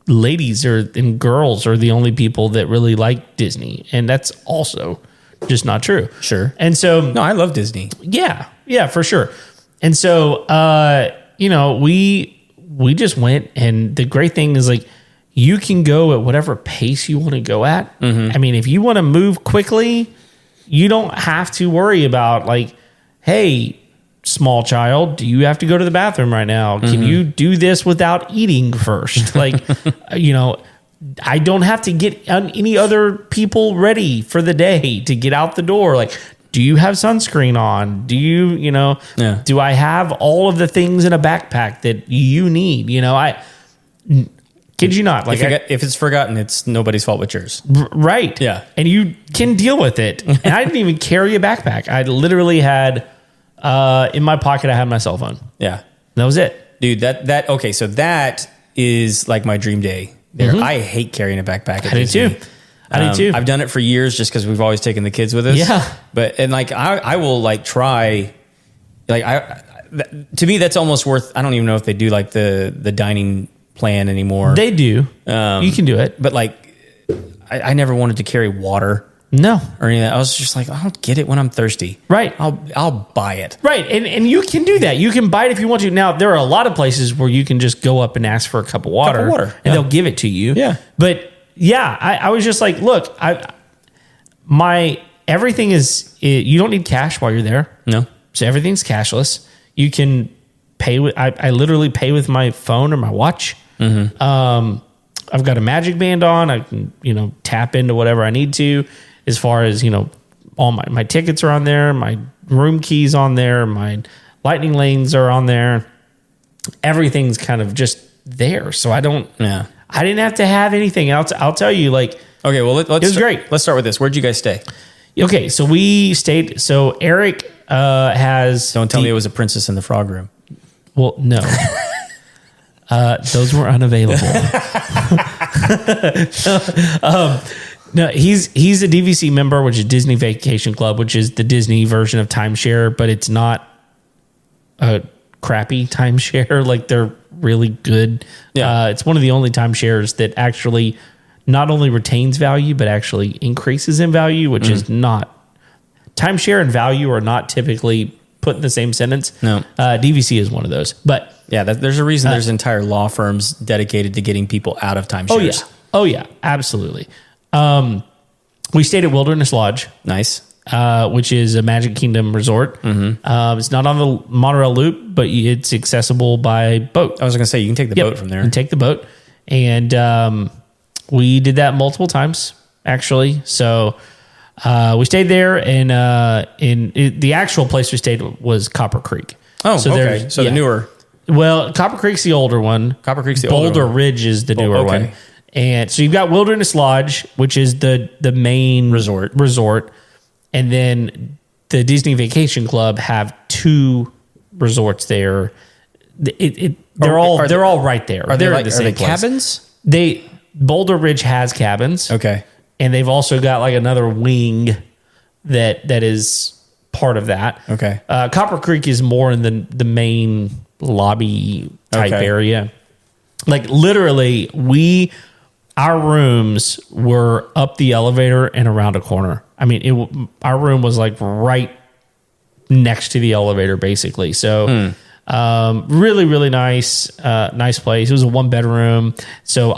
ladies and girls are the only people that really like Disney. And that's also just not true. Sure. And so. No, I love Disney. Yeah, for sure. And so, we just went, and the great thing is you can go at whatever pace you want to go at. I mean, if you want to move quickly, you don't have to worry about hey, small child, do you have to go to the bathroom right now? Can you do this without eating first? I don't have to get any other people ready for the day to get out the door. Like, do you have sunscreen on? Do you, do I have all of the things in a backpack that you need? I kid you not. Like, if it's forgotten, it's nobody's fault but yours. Right. Yeah. And you can deal with it. And I didn't even carry a backpack. I literally had, in my pocket, I had my cell phone. Yeah. That was it. Dude, okay, so that is like my dream day there. Mm-hmm. I hate carrying a backpack. I do too. I've done it for years just because we've always taken the kids with us. Yeah. I will like try, to me, that's almost worth, I don't even know if they do like the dining plan anymore. They do. You can do it. But like, I never wanted to carry water. No. Or anything. I was just like, I'll get it when I'm thirsty. Right. I'll buy it. Right. And you can do that. You can buy it if you want to. Now, there are a lot of places where you can just go up and ask for a cup of water. And they'll give it to you. Yeah. But yeah, I was just like, look, everything is, you don't need cash while you're there. No. So everything's cashless. You can pay with, I literally pay with my phone or my watch. Mm-hmm. I've got a magic band on. I can, tap into whatever I need to. As far as, all my tickets are on there, my room keys on there, my lightning lanes are on there. Everything's kind of just there. So I didn't have to have anything else. I'll tell you, like, okay, well, it was great. Let's start with this. Where'd you guys stay? Okay. So we stayed, Eric, has, don't tell me it was a Princess in the Frog room. Well, no, those were unavailable. No, he's a DVC member, which is Disney Vacation Club, which is the Disney version of timeshare, but it's not a crappy timeshare. Like, they're really good. Yeah. It's one of the only timeshares that actually not only retains value, but actually increases in value, which is not... Timeshare and value are not typically put in the same sentence. No. DVC is one of those. But yeah, there's a reason there's entire law firms dedicated to getting people out of timeshares. Oh, yeah. Absolutely. We stayed at Wilderness Lodge. Nice. Which is a Magic Kingdom resort. Mm-hmm. It's not on the monorail loop, but it's accessible by boat. I was going to say, you can take the boat from there. You can take the boat. And we did that multiple times, actually. So we stayed there, and the actual place we stayed was Copper Creek. Oh, so okay. So the newer. Well, Copper Creek's the older one. Boulder Ridge is the newer one. And so you've got Wilderness Lodge, which is the main resort. And then the Disney Vacation Club have two resorts there. They're all right there. Are they the same cabins? Boulder Ridge has cabins. Okay. And they've also got like another wing that is part of that. Okay. Copper Creek is more in the main lobby type area. Like, literally, our rooms were up the elevator and around a corner. I mean, our room was like right next to the elevator, basically. So, really, really nice place. It was a 1-bedroom. So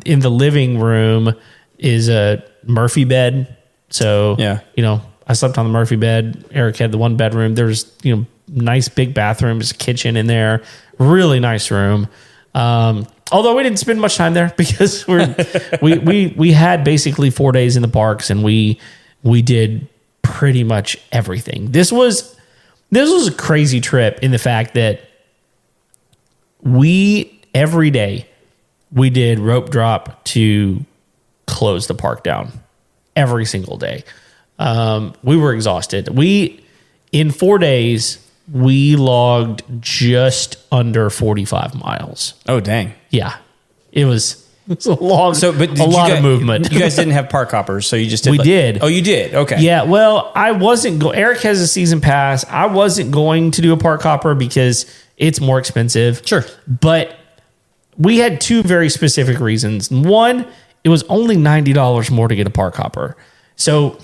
in the living room is a Murphy bed. So, I slept on the Murphy bed. Eric had the 1-bedroom. There's, nice big bathroom, there's a kitchen in there. Really nice room. Although we didn't spend much time there because we had basically 4 days in the parks, and we did pretty much everything. This was a crazy trip in the fact that every day we did rope drop to close the park down every single day. We were exhausted. In 4 days, we logged just under 45 miles. Oh, dang. Yeah. It was a long, a lot of movement. You guys didn't have park hoppers, so you just did. We did. Oh, you did? Okay. Yeah. Well, I wasn't Eric has a season pass. I wasn't going to do a park hopper because it's more expensive. Sure. But we had two very specific reasons. One, it was only $90 more to get a park hopper. So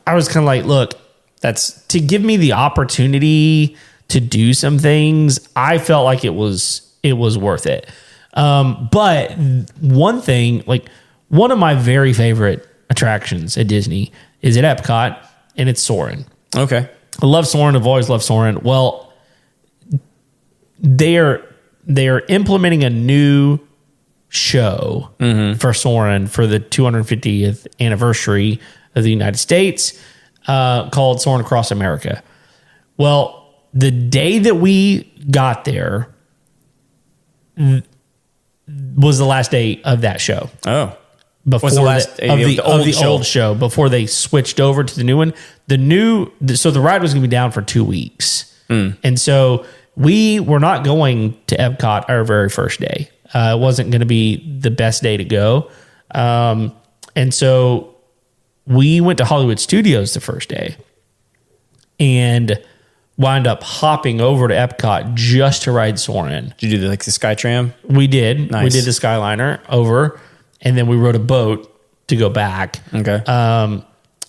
I was kind of like, look, that's to give me the opportunity to do some things. I felt like it was worth it. But one thing, like one of my very favorite attractions at Disney is at Epcot, and it's Soarin'. Okay. I love Soarin'. I've always loved Soarin'. Well, they are implementing a new show for Soarin' for the 250th anniversary of the United States, called Soarin' Across America. Well, the day that we got there was the last day of that show. Oh. Before Was the last of the old show, before they switched over to the new one. So the ride was going to be down for 2 weeks. And so we were not going to Epcot our very first day. It wasn't going to be the best day to go. And so we went to Hollywood Studios the first day and wound up hopping over to Epcot just to ride Soarin'. Did you do the Skytram? We did. Nice. We did the Skyliner over, and then we rode a boat to go back. Okay.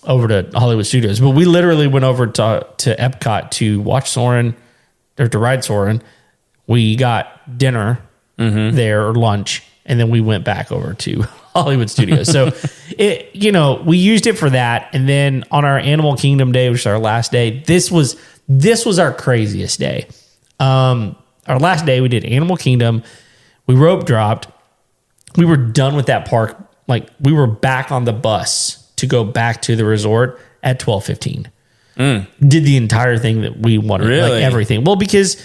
Over to Hollywood Studios. But we literally went over to Epcot to watch Soarin', or to ride Soarin'. We got dinner there, or lunch, and then we went back over to Hollywood Studios. So we used it for that. And then on our Animal Kingdom day, which is our last day, this was our craziest day. Our last day, we did Animal Kingdom. We rope dropped. We were done with that park. Like, we were back on the bus to go back to the resort at 12:15. Did the entire thing that we wanted. Really? Like everything. Well, because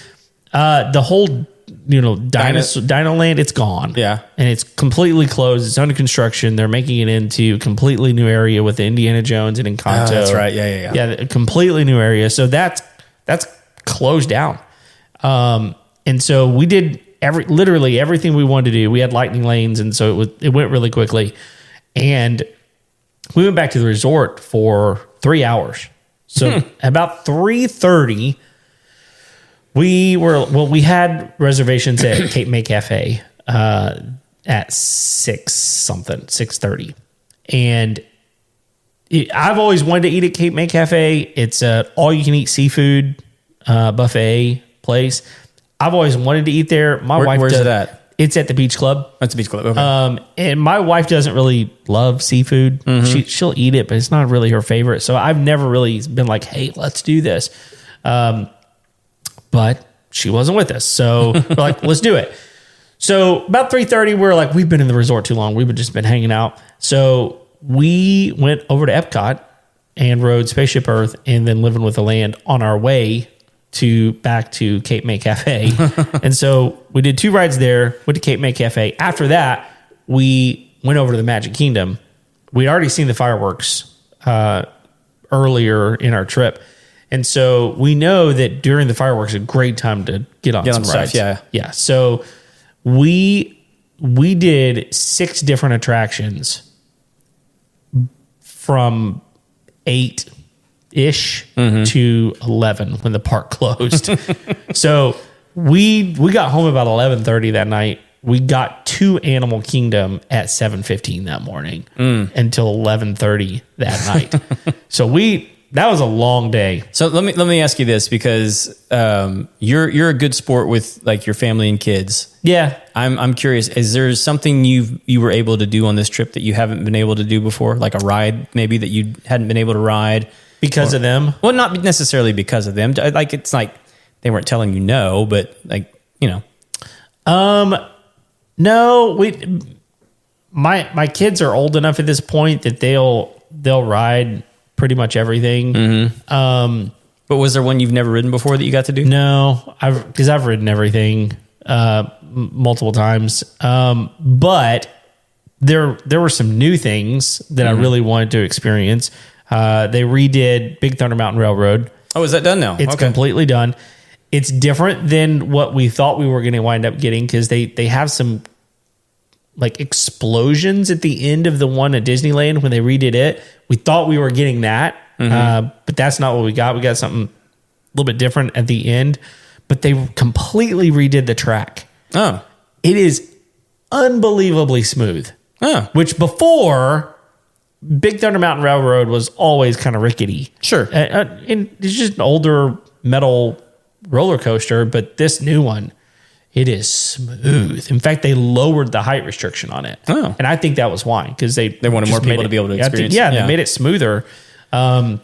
the whole Dino Land, it's gone. Yeah. And it's completely closed. It's under construction. They're making it into a completely new area with Indiana Jones and Encanto. Oh, that's right. Yeah. Yeah, a completely new area. So that's closed down. And so we did literally everything we wanted to do. We had lightning lanes, and so it went really quickly. And we went back to the resort for 3 hours. So about 3:30, we had reservations at Cape May Cafe at 6:30. And I've always wanted to eat at Cape May Cafe. It's an all-you-can-eat seafood buffet place. I've always wanted to eat there. Where's it at? It's at the Beach Club. That's a Beach Club. Okay. And my wife doesn't really love seafood. She'll eat it, but it's not really her favorite. So I've never really been like, hey, let's do this. But she wasn't with us. So we're like, let's do it. So about 3:30, we're like, we've been in the resort too long. We've just been hanging out. So we went over to Epcot and rode Spaceship Earth and then Living with the Land on our way back to Cape May Cafe. And so we did 2 rides there, went to Cape May Cafe. After that, we went over to the Magic Kingdom. We'd already seen the fireworks earlier in our trip. And so we know that during the fireworks, a great time to get on some rides. Stuff, yeah. Yeah. So we did 6 different attractions from 8-ish to 11 when the park closed. So we got home about 11:30 that night. We got to Animal Kingdom at 7:15 that morning until 11:30 that night. So that was a long day. So let me ask you this, because you're a good sport with like your family and kids. Yeah. I'm curious, is there something you were able to do on this trip that you haven't been able to do before? Like a ride maybe that you hadn't been able to ride? Because of them? Well, not necessarily because of them. Like, it's like they weren't telling you no, but like, No, my kids are old enough at this point that they'll ride pretty much everything. But was there one you've never ridden before that you got to do? No, because I've ridden everything multiple times. But there were some new things that I really wanted to experience. They redid Big Thunder Mountain Railroad. Oh, is that done now? It's completely done. It's different than what we thought we were going to wind up getting, because they have some like explosions at the end of the one at Disneyland when they redid it. We thought we were getting that, but that's not what we got. We got something a little bit different at the end, but they completely redid the track. Oh, it is unbelievably smooth. Oh, Which before Big Thunder Mountain Railroad was always kind of rickety. Sure. And it's just an older metal roller coaster, but this new one, it is smooth. In fact, they lowered the height restriction on it. Oh. And I think that was why, because they wanted more people to be able to experience. They made it smoother. But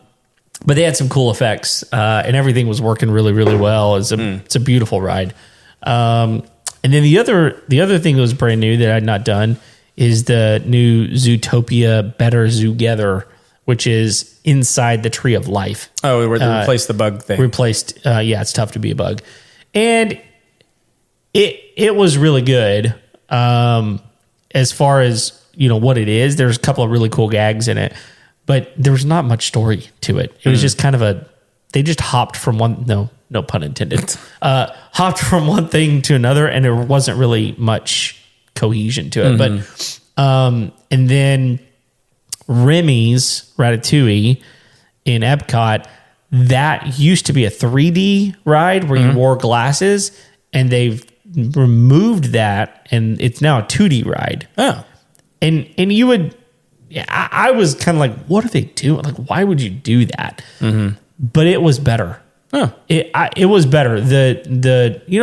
they had some cool effects, and everything was working really, really well. It's a beautiful ride. And And then the other thing that was brand new that I'd not done is the new Zootopia Better Zoogether, which is inside the Tree of Life. Oh, we replaced the bug thing. It's tough to be a bug. And it was really good. As far as, what it is, there's a couple of really cool gags in it, but there was not much story to it. It was just kind of they just hopped from no pun intended, hopped from one thing to another, and there wasn't really much cohesion to it. But, and then Remy's Ratatouille in Epcot, that used to be a 3D ride where you wore glasses, and they've removed that, and it's now a 2D ride. Oh, and you would, I was kind of like, what are they doing? Like, why would you do that? But it was better. Oh, it was better.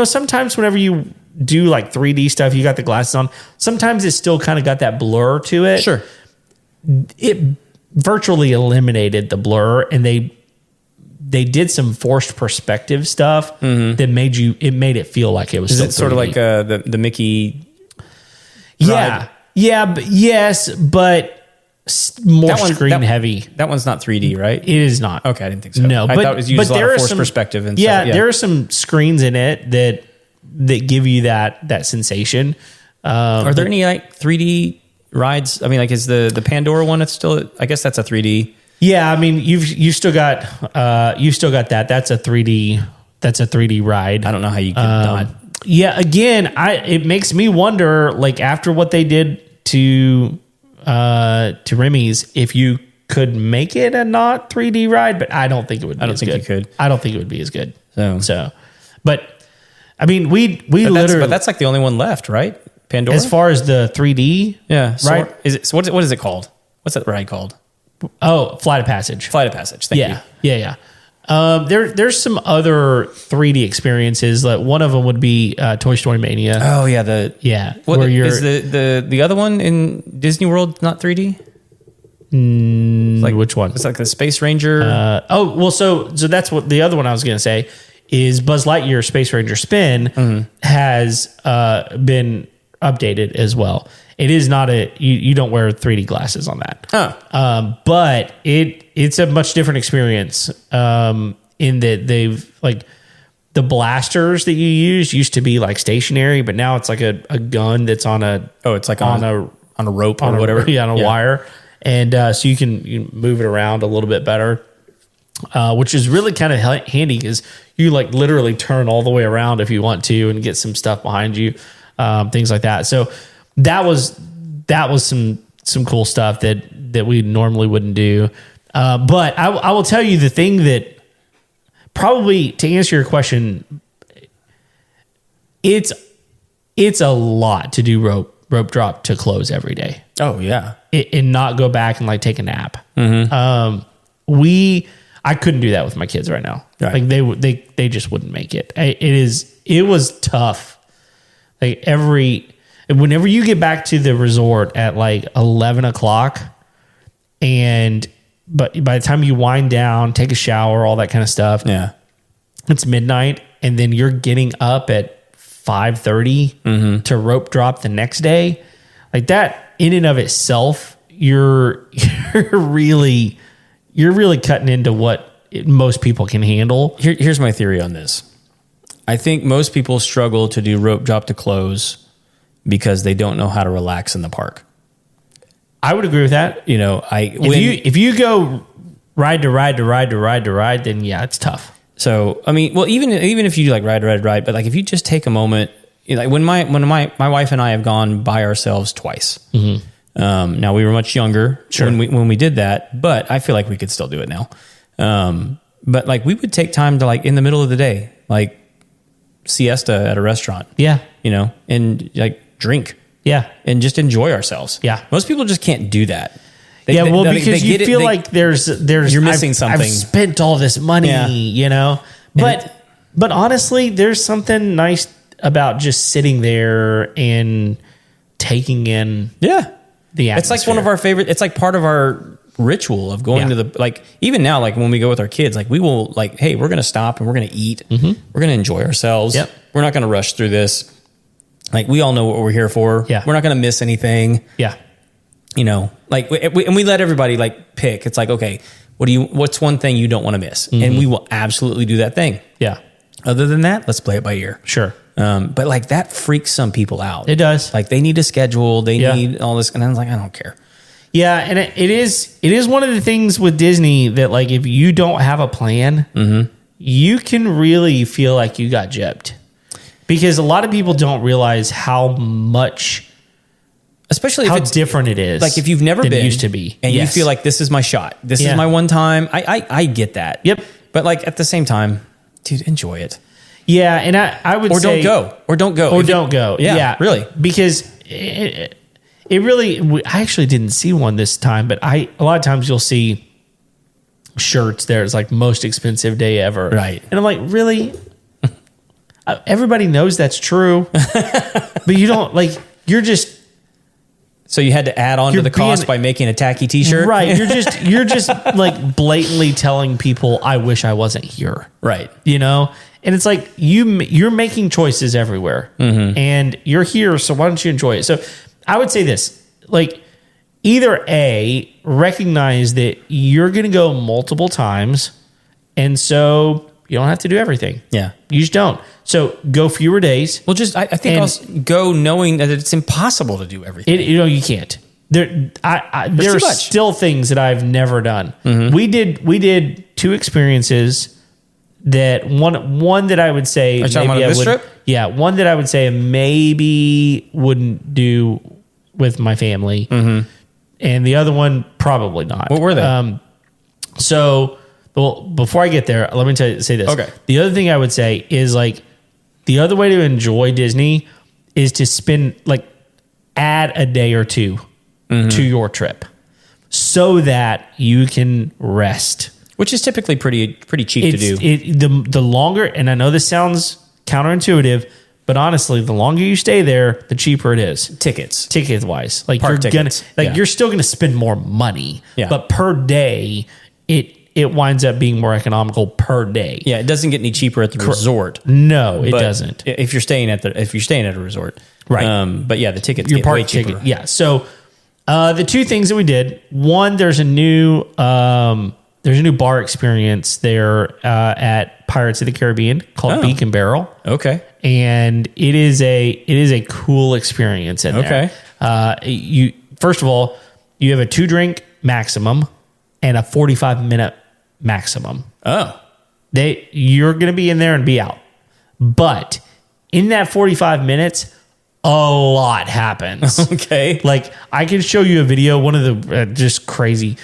Sometimes whenever you do like 3D stuff, you got the glasses on. Sometimes it's still kind of got that blur to it. Sure. It virtually eliminated the blur, and they did some forced perspective stuff that made it feel like it was. Is it sort of like the Mickey? Yeah, ride? but more screen heavy. That one's not 3D, right? It is not. Okay, I didn't think so. No, I thought it was used a lot of forced perspective and stuff. There are some screens in it that give you that sensation. Are there any like 3D rides? I mean, like is the Pandora one? It's still, I guess that's a 3D. Yeah, I mean you've still got that. That's a 3D ride. I don't know how you could not. Yeah, again, it makes me wonder, like after what they did to Remy's, if you could make it a not 3D ride, but I don't think it would be as good. I don't think you could. I don't think it would be as good. So but I mean, but that's like the only one left, right? Pandora? As far as the 3D, yeah, right? So what is it called? What's that ride called? Oh, Flight of Passage. Flight of Passage. Thank you. Yeah. There's some other 3D experiences. Like one of them would be Toy Story Mania. Oh yeah, where you're is the other one in Disney World not 3D? Like which one? It's like the Space Ranger. So that's what the other one I was going to say is Buzz Lightyear Space Ranger Spin has been updated as well. It is not you don't wear 3D glasses on that. But it's a much different experience in that they've like the blasters that you use used to be like stationary, but now it's like a gun that's on a rope or whatever. On a wire. And so you can move it around a little bit better, which is really kind of handy because you like literally turn all the way around if you want to and get some stuff behind you, things like that. So that was some cool stuff that we normally wouldn't do. But I will tell you the thing that probably, to answer your question, it's a lot to do rope drop to close every day. Oh yeah. And not go back and like take a nap. I couldn't do that with my kids right now. Right. Like they just wouldn't make it. It was tough. Like whenever you get back to the resort at like 11 o'clock but by the time you wind down, take a shower, all that kind of stuff. Yeah. It's midnight. And then you're getting up at 5:30 to rope drop the next day. Like that in and of itself, you're really cutting into what most people can handle. Here's my theory on this. I think most people struggle to do rope drop to close because they don't know how to relax in the park. I would agree with that. If you go ride to ride, then yeah, it's tough. So I mean, well, even if you like ride, but like if you just take a moment, like when my wife and I have gone by ourselves twice. Now we were much younger when we did that, but I feel like we could still do it now. But like we would take time to like in the middle of the day, like siesta at a restaurant. Yeah. And like drink. Yeah. And just enjoy ourselves. Yeah. Most people just can't do that. Because you feel like there's you're missing something. I've spent all this money, But honestly, there's something nice about just sitting there and taking in the atmosphere. It's like one of our favorite, it's like part of our ritual of going to the, like even now, like when we go with our kids, like we will like, hey, we're going to stop and we're going to eat. We're going to enjoy ourselves. Yep. We're not going to rush through this. Like, we all know what we're here for. Yeah. We're not going to miss anything. Yeah. You know, like, we let everybody like pick. It's like, okay, what's one thing you don't want to miss? And we will absolutely do that thing. Yeah. Other than that, let's play it by ear. Sure. But like, that freaks some people out. It does. Like, they need a schedule. They need all this. And I was like, I don't care. Yeah. And it is one of the things with Disney that, like, if you don't have a plan, you can really feel like you got gypped, because a lot of people don't realize how much, especially how if it's different it is. like, if you've never been, it used to be, and you feel like this is my shot. This is my one time. I get that. Yep. But like, at the same time, dude, enjoy it. Yeah. And I would say, don't go. Yeah. Really. Because it really, I actually didn't see one this time, but a lot of times you'll see shirts there. It's like most expensive day ever. Right. And I'm like, really? Everybody knows that's true, but you don't, like, you're just. So you had to add on to the cost by making a tacky t-shirt. Right. You're just like blatantly telling people, I wish I wasn't here. Right. You know? And it's like, you're making choices everywhere, and you're here. So why don't you enjoy it? So I would say this, like, either A, recognize that you're going to go multiple times, and so you don't have to do everything. Yeah. You just don't. So go fewer days. Well, just, I think I'll go knowing that it's impossible to do everything. You can't. There are still things that I've never done. We did 2 experiences that one that I would say, are you talking about on this trip? Yeah. One that I would say maybe wouldn't do with my family. And the other one, probably not. What were they? Well, before I get there, let me say this. Okay. The other thing I would say is, like, the other way to enjoy Disney is to add a day or two to your trip so that you can rest. Which is typically pretty cheap to do. The longer, and I know this sounds counterintuitive, but honestly, the longer you stay there, the cheaper it is. Ticket wise, like, Park tickets. You're still gonna spend more money, but per day, it winds up being more economical per day. Yeah, it doesn't get any cheaper at the resort. No, it doesn't. If you're staying at a resort, right? But yeah, the tickets Your get park way cheaper. ticket, yeah. So the 2 things that we did: one, there's a new bar experience there at Pirates of the Caribbean called Beacon Barrel. Okay. And it is a cool experience in there. You first of all, you have a 2-drink maximum and a 45-minute maximum. Oh. You're going to be in there and be out. But in that 45 minutes, a lot happens. Okay. Like, I can show you a video, one of the just crazy.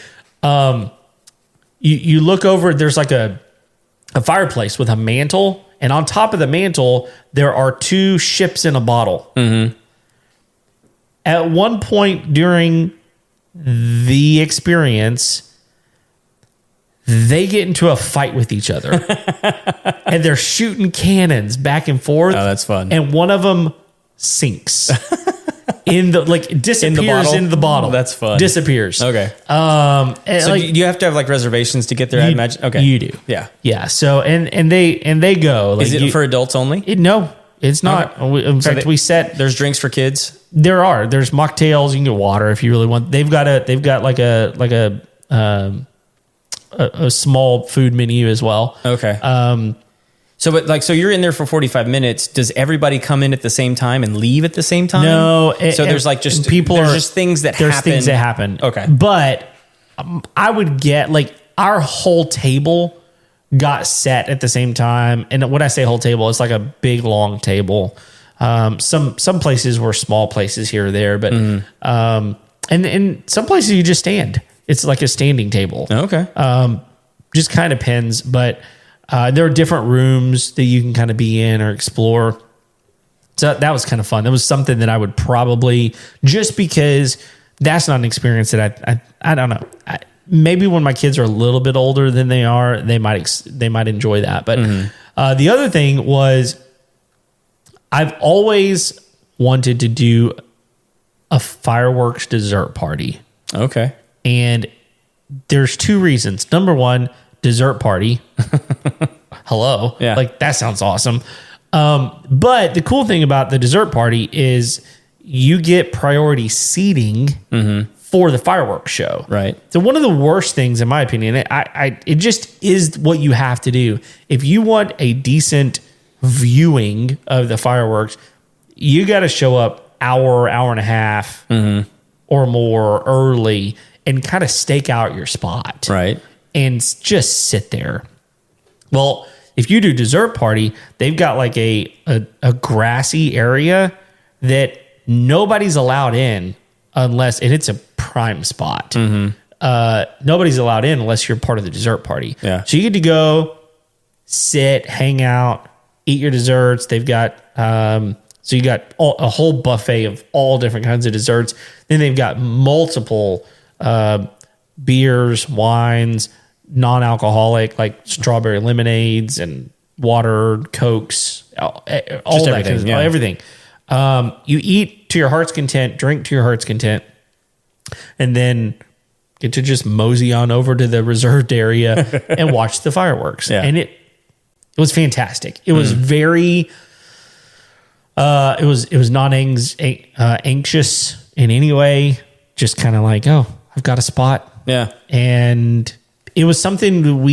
You look over, there's like a fireplace with a mantle, and on top of the mantle, there are 2 ships in a bottle. At one point during the experience, they get into a fight with each other. And they're shooting cannons back and forth. Oh, that's fun. And one of them sinks. Disappears into the bottle. That's fun. Disappears. Okay. So do you have to have like reservations to get there? I imagine. Okay. You do. Yeah. Yeah. So and they go. Like, is it for adults only? No, it's not. Okay. In fact, there's drinks for kids. There's mocktails. You can get water if you really want. They've got like a small food menu as well. Okay. So you're in there for 45 minutes. Does everybody come in at the same time and leave at the same time? No. So there's like just things that happen. There's things that happen. Okay. But I would get, like, our whole table got set at the same time. And when I say whole table, it's like a big long table. Some places were small places here or there, but and some places you just stand. It's like a standing table. Okay. Just kind of depends, but there are different rooms that you can kind of be in or explore. So that was kind of fun. That was something that I would probably, just because that's not an experience that I don't know. Maybe when my kids are a little bit older than they are, they might enjoy that. But the other thing was, I've always wanted to do a fireworks dessert party. Okay. And there's 2 reasons. Number one, dessert party. Hello. Yeah. Like, that sounds awesome. But the cool thing about the dessert party is you get priority seating for the fireworks show. Right. So one of the worst things, in my opinion, it just is what you have to do. If you want a decent viewing of the fireworks, you got to show up hour and a half or more early and kind of stake out your spot. Right. And just sit there. Well, if you do dessert party, they've got like a grassy area that nobody's allowed in unless, and it's a prime spot. Nobody's allowed in unless you're part of the dessert party. Yeah. So you get to go, sit, hang out, eat your desserts. They've got, so you got a whole buffet of all different kinds of desserts. Then they've got multiple beers, wines, non-alcoholic, like strawberry lemonades and water, Cokes, all that kind of stuff, everything. You eat to your heart's content, drink to your heart's content, and then get to just mosey on over to the reserved area and watch the fireworks. Yeah. And it was fantastic. It was very, it was not anxious in any way. Just kind of like, oh, I've got a spot. Yeah. And it was something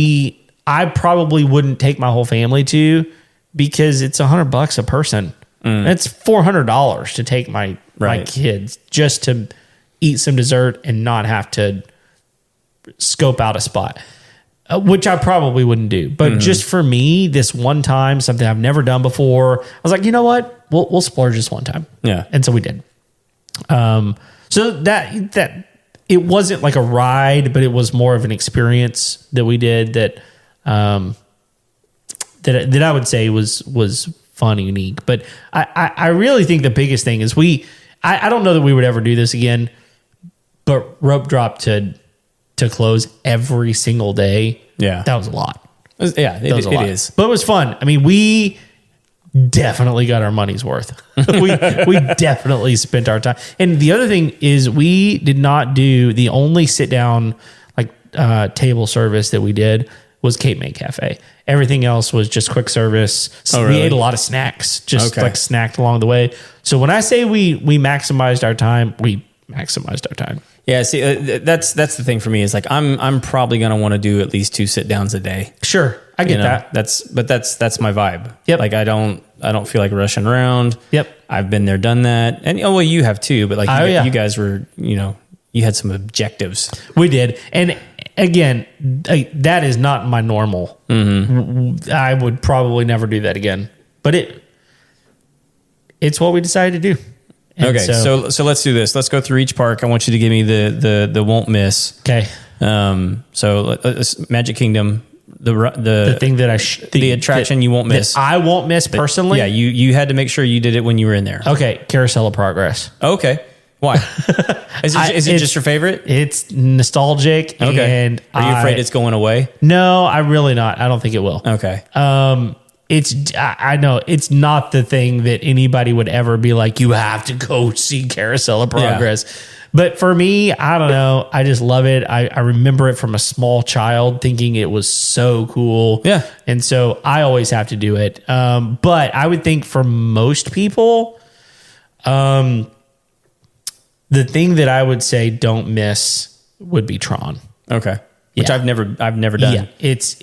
I probably wouldn't take my whole family to because it's $100 a person. It's $400 to take my kids just to eat some dessert and not have to scope out a spot, which I probably wouldn't do. But just for me, this one time, something I've never done before, I was like, you know what? We'll splurge this one time. Yeah. And so we did. So that it wasn't like a ride, but it was more of an experience that we did that that I would say was fun and unique. But I really think the biggest thing is I don't know that we would ever do this again, but rope drop to close every single day. Yeah. That was a lot. Yeah, it is. But it was fun. I mean, we definitely got our money's worth. we definitely spent our time. And the other thing is we did not do the only sit down like table service that we did was Cape May Cafe. Everything else was just quick service. So we ate a lot of snacks, like snacked along the way. So when I say we maximized our time, we maximized our time. Yeah, see, that's the thing for me is like I'm probably gonna want to do at least 2 sit downs a day. Sure, I get that. That's my vibe. Yep. Like I don't feel like rushing around. Yep. I've been there, done that, and well, you have too. But like you guys were, you had some objectives. We did, and again, that is not my normal. I would probably never do that again. But it's what we decided to do. And okay, so let's do this. Let's go through each park. I want you to give me the won't miss. Okay. So Magic Kingdom, the thing that the attraction you won't miss. I won't miss personally. Yeah, you had to make sure you did it when you were in there. Okay, Carousel of Progress. Okay. Why? Is it just your favorite? It's nostalgic. Okay. And are you afraid it's going away? No, I'm really not. I don't think it will. Okay. I know it's not the thing that anybody would ever be like, you have to go see Carousel of Progress. Yeah. But for me, I don't know. I just love it. I remember it from a small child thinking it was so cool. Yeah. And so I always have to do it. But I would think for most people, the thing that I would say don't miss would be Tron. Okay. Which I've never done. Yeah. It's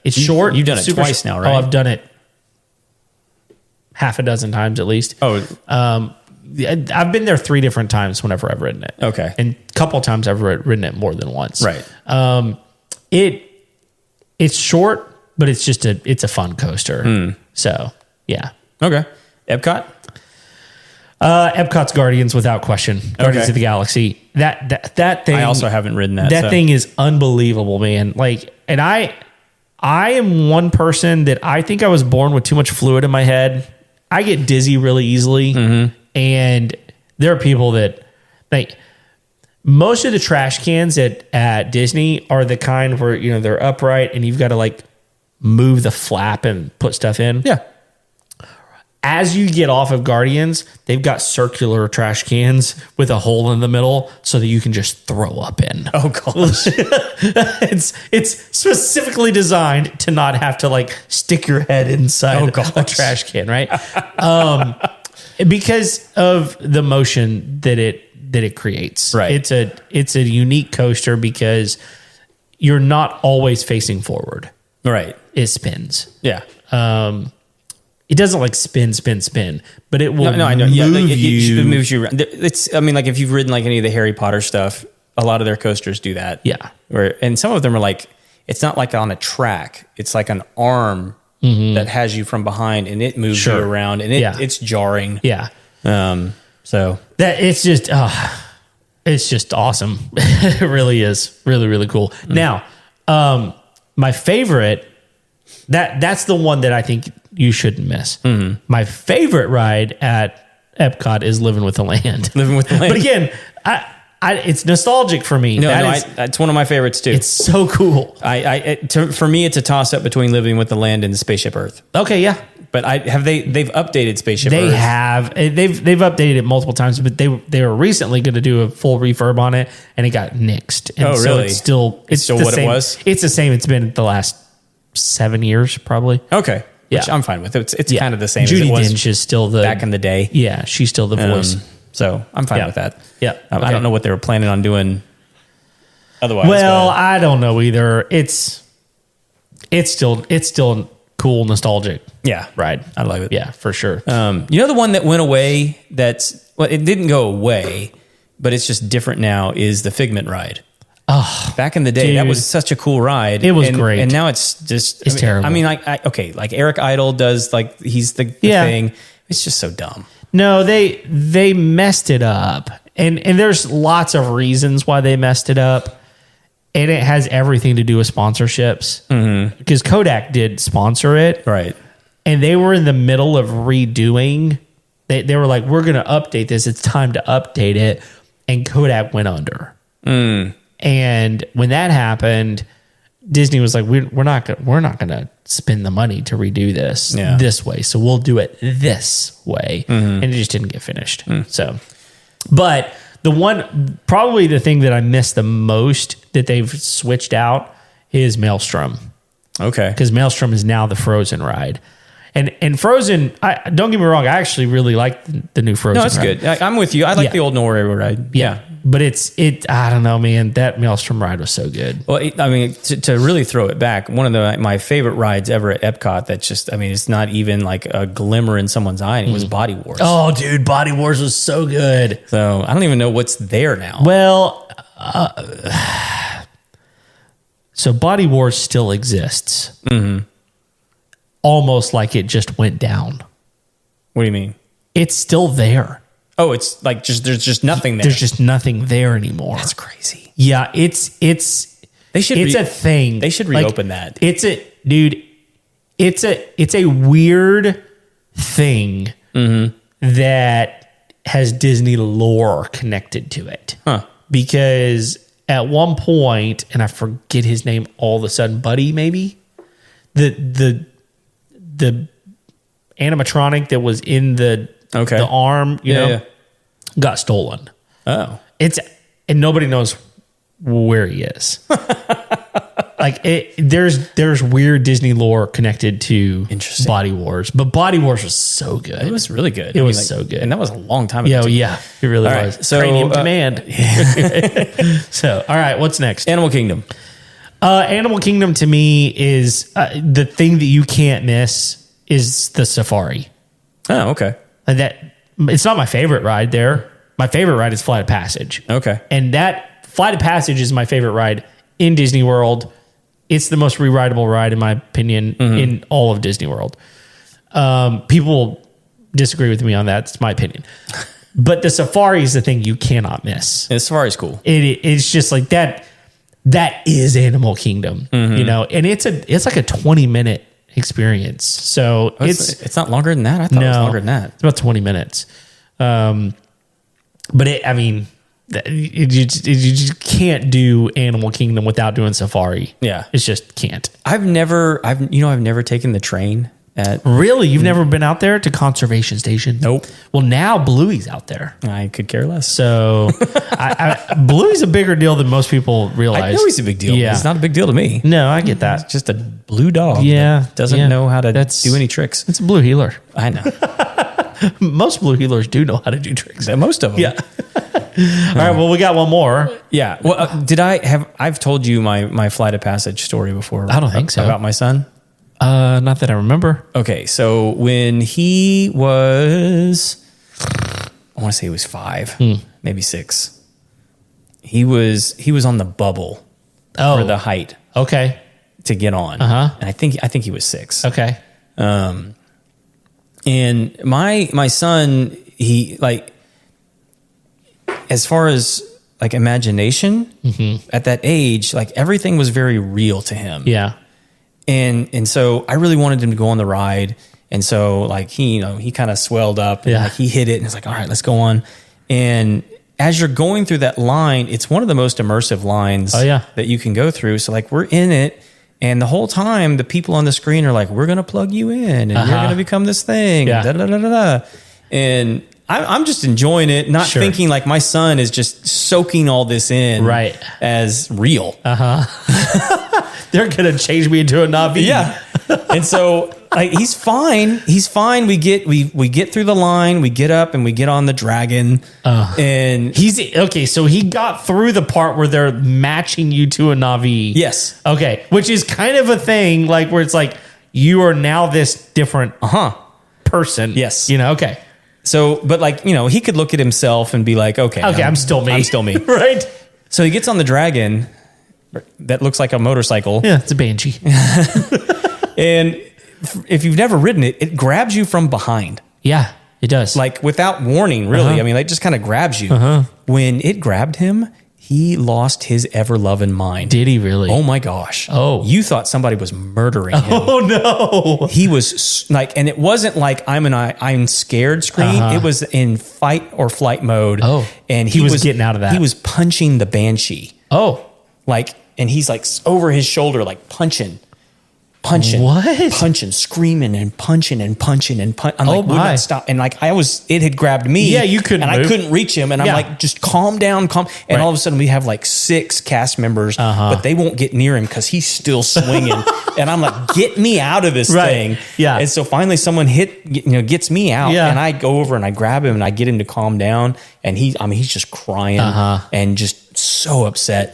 short. You've done it twice now, right? Oh, I've done it half a dozen times at least. Oh, I've been there 3 different times whenever I've ridden it. Okay. And a couple of times I've ridden it more than once. Right. It's short, but it's a fun coaster. So yeah. Okay. Epcot? Epcot's Guardians without question. Guardians of the Galaxy. That thing. I also haven't ridden that. That thing is unbelievable, man. Like, and I am one person that I think I was born with too much fluid in my head. I get dizzy really easily. And there are people that most of the trash cans at Disney are the kind where, they're upright and you've got to like move the flap and put stuff in. Yeah. as you get off of Guardians, they've got circular trash cans with a hole in the middle so that you can just throw up in. Oh gosh. It's specifically designed to not have to like stick your head inside a trash can, right? Because of the motion that it creates. Right. It's a unique coaster because you're not always facing forward. Right. It spins. Yeah. It doesn't like spin, but it will I know. move It moves you around. I mean, like if you've ridden like any of the Harry Potter stuff, a lot of their coasters do that. Yeah. And some of them are like, it's not like on a track. It's like an arm that has you from behind and it moves you around and it's jarring. Yeah. So that it's just awesome. It really is really, really cool. Now, my favorite, that's the one that I think you shouldn't miss. My favorite ride at Epcot is Living with the Land. Living with the Land. But again, it's nostalgic for me. It's one of my favorites too. It's so cool. For me, it's a toss up between Living with the Land and Spaceship Earth. Okay, yeah. But they've updated Spaceship Earth. They have. They've updated it multiple times, but they were recently going to do a full refurb on it, and it got nixed. And really? So it's still what same. It was? It's the same. It's been the last 7 years, probably. Okay. Yeah. Which I'm fine with. It's kind of the same Judi as it was Dench is still back in the day. Yeah, she's still the voice. So I'm fine with that. Yeah. I don't know what they were planning on doing otherwise. Well, I don't know either. It's still a cool, nostalgic ride. I love it. Yeah, for sure. You know the one that went away it didn't go away, but it's just different now is the Figment ride. Oh, back in the day, that was such a cool ride. It was great. And now it's just terrible. I mean, like Eric Idle does, like he's the thing. It's just so dumb. No, they messed it up. And there's lots of reasons why they messed it up. And it has everything to do with sponsorships. Because Kodak did sponsor it. Right. And they were in the middle of redoing. They were like, we're going to update this. It's time to update it. And Kodak went under. And when that happened, Disney was like, we're not going to spend the money to redo this this way. So we'll do it this way. And it just didn't get finished. So, but probably the thing that I miss the most that they've switched out is Maelstrom. Okay. Because Maelstrom is now the Frozen ride. And Frozen, don't get me wrong, I actually really like the new Frozen ride. No, it's good. I'm with you. I like the old Norway ride. Yeah. But I don't know, man. That Maelstrom ride was so good. Well, I mean, to really throw it back, one of my favorite rides ever at Epcot that's just, I mean, it's not even like a glimmer in someone's eye. And it was Body Wars. Oh, dude, Body Wars was so good. So I don't even know what's there now. Well, so Body Wars still exists. Almost like it just went down. What do you mean? It's still there. Oh, it's like there's just nothing there. There's just nothing there anymore. That's crazy. Yeah, it's a thing. They should reopen that. It's a weird thing that has Disney lore connected to it. Huh. Because at one point, and I forget his name all of a sudden, Buddy maybe, the animatronic that was in the arm, you know, got stolen. Oh. And nobody knows where he is. Like there's weird Disney lore connected to Body Wars, but Body Wars was so good. It was really good. It was so good, and that was a long time ago. Yeah, it really was. Right, so Cranium Command. So, all right, what's next? Animal Kingdom. Animal Kingdom to me is the thing that you can't miss is the safari. Oh, okay. It's not my favorite ride there. My favorite ride is Flight of Passage. Okay. And that Flight of Passage is my favorite ride in Disney World. It's the most re-rideable ride, in my opinion, in all of Disney World. People disagree with me on that. It's my opinion. But the safari is the thing you cannot miss. The safari's cool. It's just like that. That is Animal Kingdom, you know, and it's like a 20-minute experience. So it's not longer than that. I thought it was longer than that. It's about 20 minutes. But you just can't do Animal Kingdom without doing safari. Yeah. It's just can't. I've never taken the train Really? You've never been out there to Conservation Station? Nope. Well, now Bluey's out there. I could care less. So Bluey's a bigger deal than most people realize. I know he's a big deal. Yeah. It's not a big deal to me. No, I get that. It's just a blue dog. Yeah. That doesn't know how to do any tricks. It's a blue heeler. I know. Most blue heelers do know how to do tricks. Most of them. Yeah. All right. Well, we got one more. Yeah. Well, I've told you my flight of passage story before. I don't think so. About my son? Not that I remember. Okay. So when he was, I want to say he was 5, maybe 6. He was on the bubble for the height. Okay. To get on. Uh-huh. And I think he was 6. Okay. And my son, he like, as far as like imagination at that age, like everything was very real to him. Yeah. And so I really wanted him to go on the ride. And so like he kind of swelled up and like he hit it and it's like, all right, let's go on. And as you're going through that line, it's one of the most immersive lines that you can go through. So like we're in it. And the whole time, the people on the screen are like, we're going to plug you in and you're going to become this thing. Yeah. Da, da, da, da, da. And I'm just enjoying it, not thinking like my son is just soaking all this in as real. They're going to change me into a Navi. Yeah. And so like he's fine. He's fine. We get through the line, we get up and we get on the dragon. And he's okay. So he got through the part where they're matching you to a Navi. Yes. Okay. Which is kind of a thing like where it's like you are now this different person. Yes. Okay. So, but like, he could look at himself and be like, okay, I'm still me. I'm still me. Right. So he gets on the dragon that looks like a motorcycle. Yeah, it's a Banshee. And if you've never ridden it, it grabs you from behind. Yeah, it does. Like without warning, really. I mean, it just kind of grabs you. When it grabbed him, he lost his ever-loving mind. Did he really? Oh my gosh. Oh. You thought somebody was murdering him. Oh no. He was like, and it wasn't like I'm scared screen. It was in fight or flight mode. Oh. And he was getting out of that. He was punching the Banshee. Oh. Like, and he's like over his shoulder, like punching. What? Punching, screaming and punching and punching and punching. I'm like, would not stop. And like it had grabbed me. Yeah, you couldn't and move. I couldn't reach him. And I'm like, just calm down, calm. And all of a sudden we have like 6 cast members, but they won't get near him because he's still swinging. And I'm like, get me out of this thing. Yeah. And so finally someone gets me out. Yeah. And I go over and I grab him and I get him to calm down. And he's just crying and just so upset.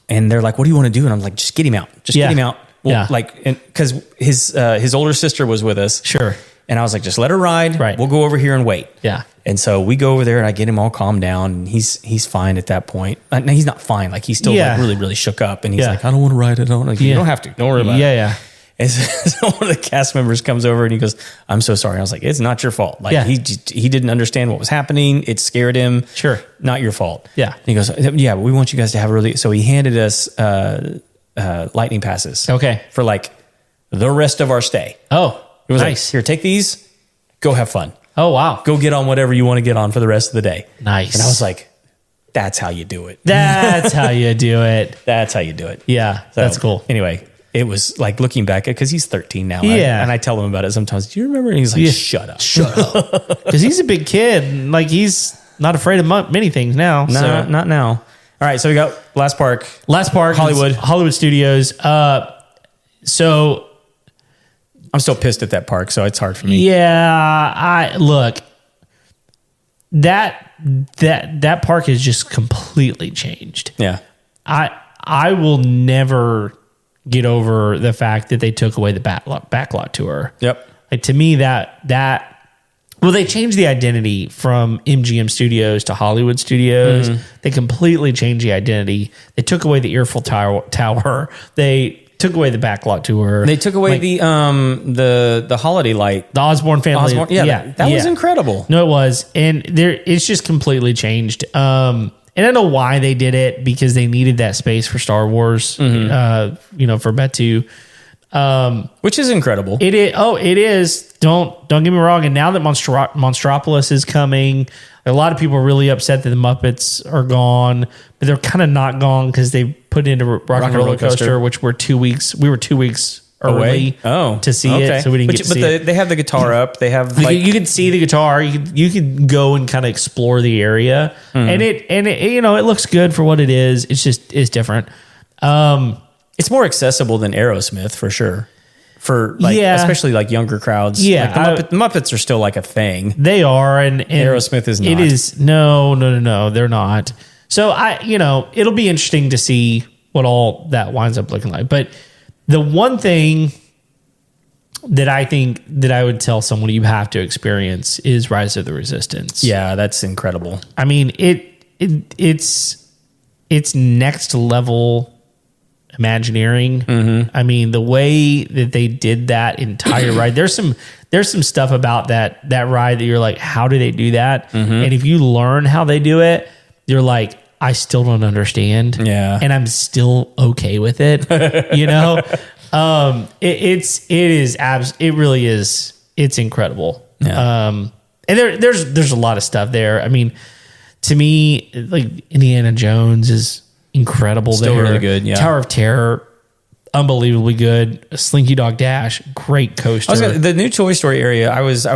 And they're like, what do you want to do? And I'm like, just get him out. Just get him out. Well, like, because his older sister was with us. Sure. And I was like, just let her ride. Right. We'll go over here and wait. Yeah. And so we go over there and I get him all calmed down. And he's fine at that point. No, he's not fine. Like he's still like really, really shook up. And he's like, I don't want to ride it. You don't have to. Don't worry about it. Yeah. And so one of the cast members comes over and he goes, I'm so sorry. I was like, it's not your fault. Like he didn't understand what was happening. It scared him. Sure. Not your fault. Yeah. And he goes, yeah, but we want you guys to have a really, so he handed us lightning passes. Okay. For like the rest of our stay. Oh, it was nice. like, here, take these, go have fun. Oh, wow. Go get on whatever you want to get on for the rest of the day. Nice. And I was like, that's how you do it. That's how you do it. That's how you do it. Yeah, So, that's cool. Anyway, it was like looking back, because he's 13 now. Yeah. And I tell him about it sometimes. Do you remember? And he's like, shut up. Shut up. Because he's a big kid. Like, he's not afraid of many things now. No, so. not now. All right, so we got Last Park, Hollywood Studios. So I'm still pissed at that park, so it's hard for me. yeah, look, that park has just completely changed. Yeah. I will never get over the fact that they took away the backlot tour. Yep. Like, to me, well, they changed the identity from MGM Studios to Hollywood Studios. They completely changed the identity. They took away the Earful Tower. They took away the backlot tour. They took away the holiday light. The Osborne family. That was incredible. No, it was. And it's just completely changed. And I know why they did it, because they needed that space for Star Wars, for Betu. Which is incredible. It is. Oh, it is. Don't get me wrong. And now that Monstropolis is coming, a lot of people are really upset that the Muppets are gone, but they're kind of not gone because they put it into Rock and Roller Coaster, which we're 2 weeks. We were 2 weeks early to see it, so we didn't get to see it. They have the guitar up. They have you can see the guitar. You can go and kind of explore the area, and it you know, it looks good for what it is. It's different. It's more accessible than Aerosmith for sure. For especially like younger crowds. Yeah, like the Muppets are still like a thing. They are, and Aerosmith is not. It is no, they're not. So it'll be interesting to see what all that winds up looking like. But the one thing that I think that I would tell someone you have to experience is Rise of the Resistance. Yeah, that's incredible. I mean, it's next level Imagineering. I mean, the way that they did that entire ride, there's some stuff about that ride that you're like, how do they do that? And if you learn how they do it, you're like, I still don't understand. Yeah. And I'm still okay with it. It really is. It's incredible. Yeah. And there's a lot of stuff there. I mean, to me, like Indiana Jones is incredible. Still there. Really good. Yeah. Tower of Terror, unbelievably good. Slinky Dog Dash, great coaster. The new Toy Story area, I was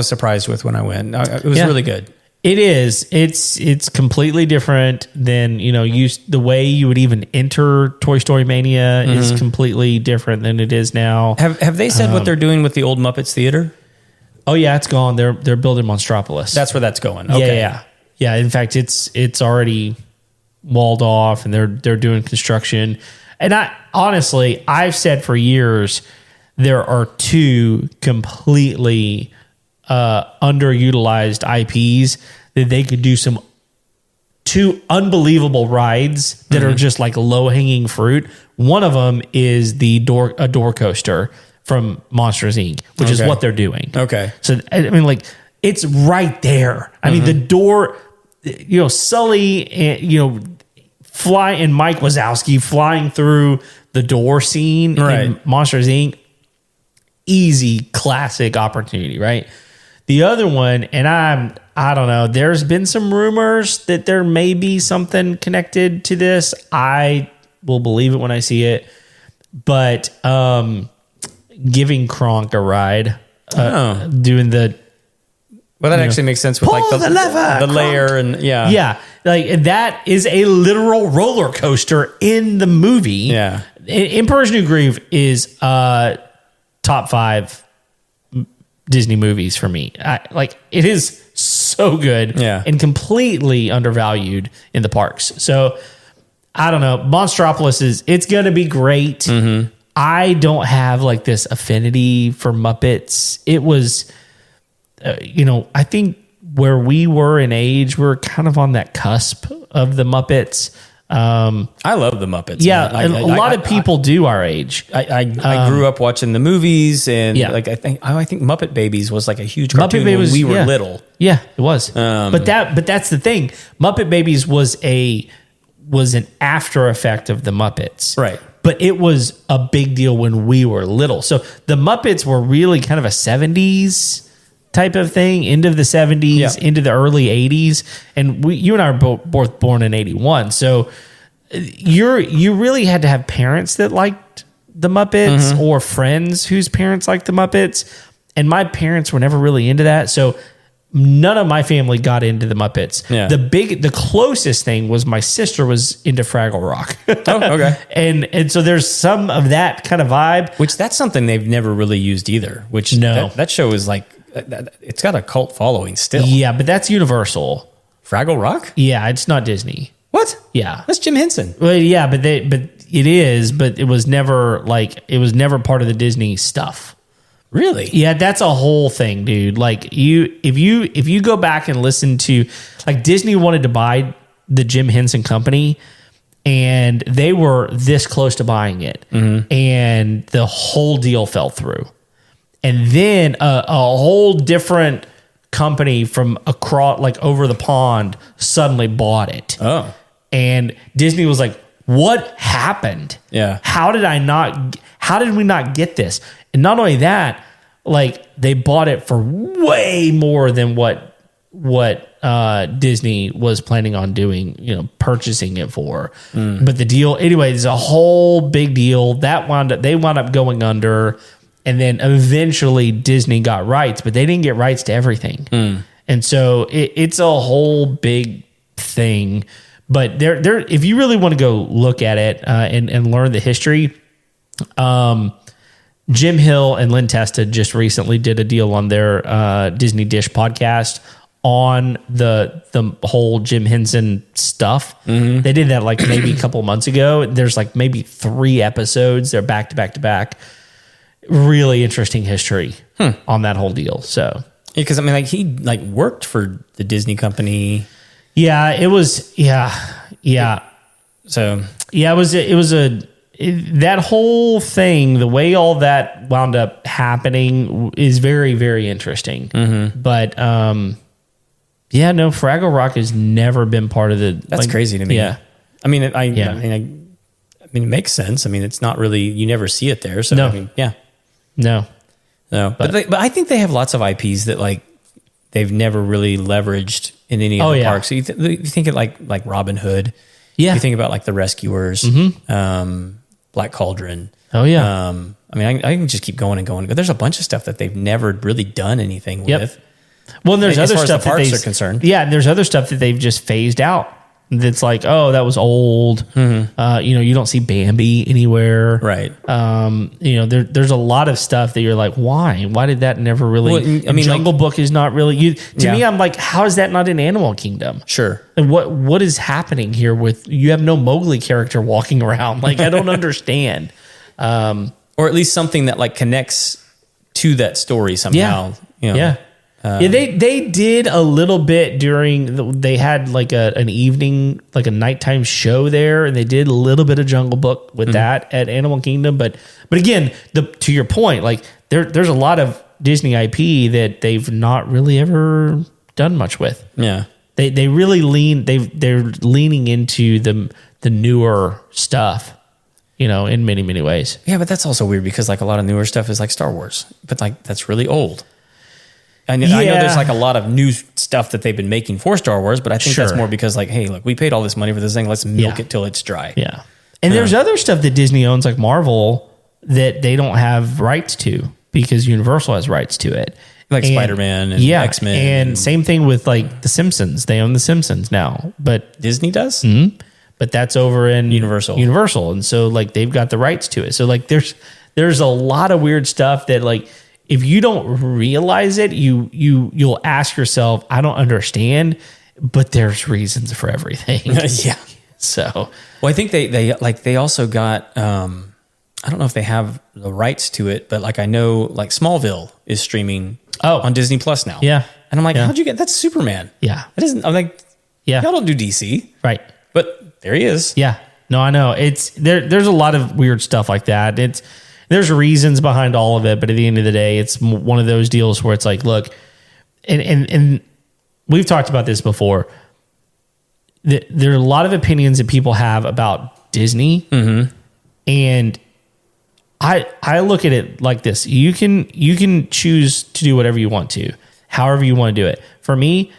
surprised with when I went. It was really good. It is. It's completely different than the way you would even enter Toy Story Mania is completely different than it is now. Have they said what they're doing with the old Muppets Theater? Oh yeah, it's gone. They're building Monstropolis. That's where that's going. Okay. Yeah. In fact, it's already walled off, and they're doing construction. And I've said for years there are two completely underutilized IPs that they could do two unbelievable rides that are just like low hanging fruit. One of them is a door coaster from Monsters Inc., which is what they're doing. Okay. So, I mean, like, it's right there. I mean, the door, Sully and, and Mike Wazowski flying through the door scene in Monsters Inc., easy classic opportunity, right? The other one, and I don't know, there's been some rumors that there may be something connected to this. I will believe it when I see it. But giving Kronk a ride, doing the... Well, that actually makes sense with like the layer and yeah, like that is a literal roller coaster in the movie. Yeah, Emperor's New Groove is top 5 Disney movies for me. It is so good, and completely undervalued in the parks. So I don't know. Monstropolis it's going to be great. I don't have like this affinity for Muppets. It was. I think where we were in age, we're kind of on that cusp of the Muppets. I love the Muppets. Yeah, a lot of people do our age. I grew up watching the movies, and I think Muppet Babies was like a huge cartoon when we were little. Yeah, it was. But that's the thing. Muppet Babies was an after effect of the Muppets, right? But it was a big deal when we were little. So the Muppets were really kind of a 70s type of thing, end of the 70s, into the early 80s. And you and I are both born in 81. So you really had to have parents that liked the Muppets or friends whose parents liked the Muppets. And my parents were never really into that. So none of my family got into the Muppets. Yeah. The closest thing was my sister was into Fraggle Rock. Oh, okay. And so there's some of that kind of vibe. Which that's something they've never really used either. Which that show is like, it's got a cult following still. Yeah, but that's Universal. Fraggle Rock? Yeah, it's not Disney. What? Yeah, that's Jim Henson. Well, yeah, but it is, but it was never part of the Disney stuff. Really? Yeah, that's a whole thing, dude. Like if you go back and listen to, like, Disney wanted to buy the Jim Henson Company, and they were this close to buying it, and the whole deal fell through. And then a whole different company from across, like over the pond, suddenly bought it. Oh. And Disney was like, what happened? Yeah. How did we not get this? And not only that, like, they bought it for way more than what Disney was planning on doing, purchasing it for. But the deal, anyway, there's a whole big deal that they wound up going under, and then eventually Disney got rights, but they didn't get rights to everything. And so it's a whole big thing. But there, if you really want to go look at it and learn the history, Jim Hill and Lynn Testa just recently did a deal on their Disney Dish podcast on the whole Jim Henson stuff. They did that like maybe a couple months ago. There's like maybe 3 episodes. They're back to back to back. Really interesting history on that whole deal. So because I mean, like he like worked for the Disney company. Yeah, it was. Yeah. So yeah, it was that whole thing. The way all that wound up happening is very, very interesting. But yeah, no, Fraggle Rock has never been part of the. That's crazy to me. Yeah, I mean, I mean, it makes sense. I mean, it's not really, you never see it there. So No. I mean, yeah, no. But I think they have lots of IPs that like they've never really leveraged in any of the parks. So you think of like Robin Hood. Yeah. You think about like the Rescuers, Black Cauldron. Oh yeah. I mean, I can just keep going and going, but there's a bunch of stuff that they've never really done anything with. Well, and there's as other far as stuff the parks that are concerned. Yeah, and there's other stuff that they've just phased out. That's like, oh, that was old. You don't see Bambi anywhere. Right. There's a lot of stuff that you're like, why? Why did that never really? Well, I mean, Jungle Book is not really. To me, I'm like, how is that not in Animal Kingdom? Sure. And what is happening here with you have no Mowgli character walking around? Like, I don't understand. Or at least something that like connects to that story somehow. Yeah. They did a little bit they had like an evening, like a nighttime show there, and they did a little bit of Jungle Book with that at Animal Kingdom. But again, to your point, like there's a lot of Disney IP that they've not really ever done much with. Yeah. They really they're leaning into the newer stuff, in many, many ways. Yeah, but that's also weird because like a lot of newer stuff is like Star Wars, but like that's really old. I know there's like a lot of new stuff that they've been making for Star Wars, but I think that's more because like, hey, look, we paid all this money for this thing. Let's milk it till it's dry. Yeah. And there's other stuff that Disney owns, like Marvel, that they don't have rights to because Universal has rights to it. Like Spider-Man and X-Men. And same thing with like The Simpsons. They own The Simpsons now, but Disney does? But that's over in Universal. And so like they've got the rights to it. So like there's a lot of weird stuff that like, if you don't realize it, you'll ask yourself, I don't understand, but there's reasons for everything. Yeah. So, well, I think they also got, I don't know if they have the rights to it, but like I know like Smallville is streaming on Disney Plus now. Yeah. And I'm like, how'd you get that's Superman? Yeah. That isn't, I'm like, y'all don't do DC. Right. But there he is. Yeah. No, I know. There's a lot of weird stuff like that. There's reasons behind all of it, but at the end of the day, it's one of those deals where it's like, look, and we've talked about this before. There are a lot of opinions that people have about Disney, and I look at it like this: you can choose to do whatever you want to, however you want to do it. For me,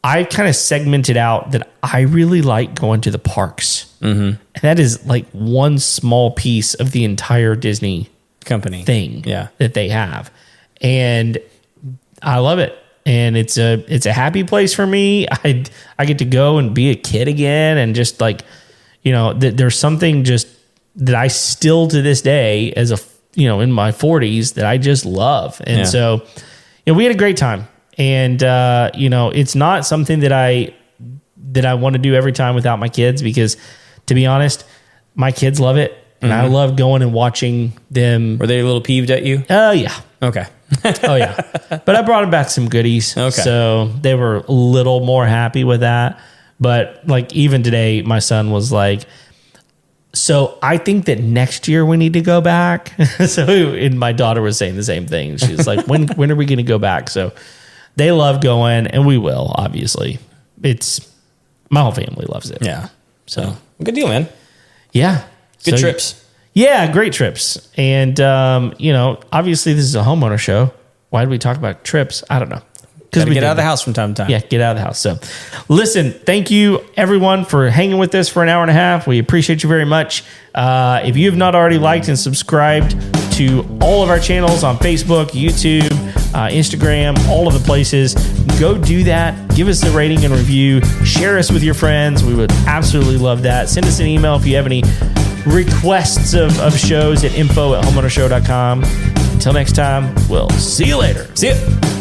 I kind of segmented out that I really like going to the parks. And that is like one small piece of the entire Disney company thing that they have. And I love it. And it's a happy place for me. I get to go and be a kid again. And just like, there's something just that I still to this day as in my 40s that I just love. And so, we had a great time. And, it's not something that I want to do every time without my kids, because to be honest, my kids love it. And I love going and watching them. Were they a little peeved at you? Oh, yeah. Okay. Oh, yeah. But I brought them back some goodies. Okay. So they were a little more happy with that. But like even today, my son was like, so I think that next year we need to go back. And my daughter was saying the same thing. She's like, when are we going to go back? So they love going, and we will, obviously. My whole family loves it. Yeah. So good deal, man. Yeah. Good trips. Yeah, great trips. And, obviously this is a homeowner show. Why did we talk about trips? I don't know. Gotta we get out of did. the house from time to time. Yeah, get out of the house. So, listen, thank you everyone for hanging with us for an hour and a half. We appreciate you very much. If you have not already liked and subscribed to all of our channels on Facebook, YouTube, Instagram, all of the places, go do that. Give us a rating and review. Share us with your friends. We would absolutely love that. Send us an email if you have any requests of shows at info@homeownershow.com. Until next time, we'll see you later. See ya.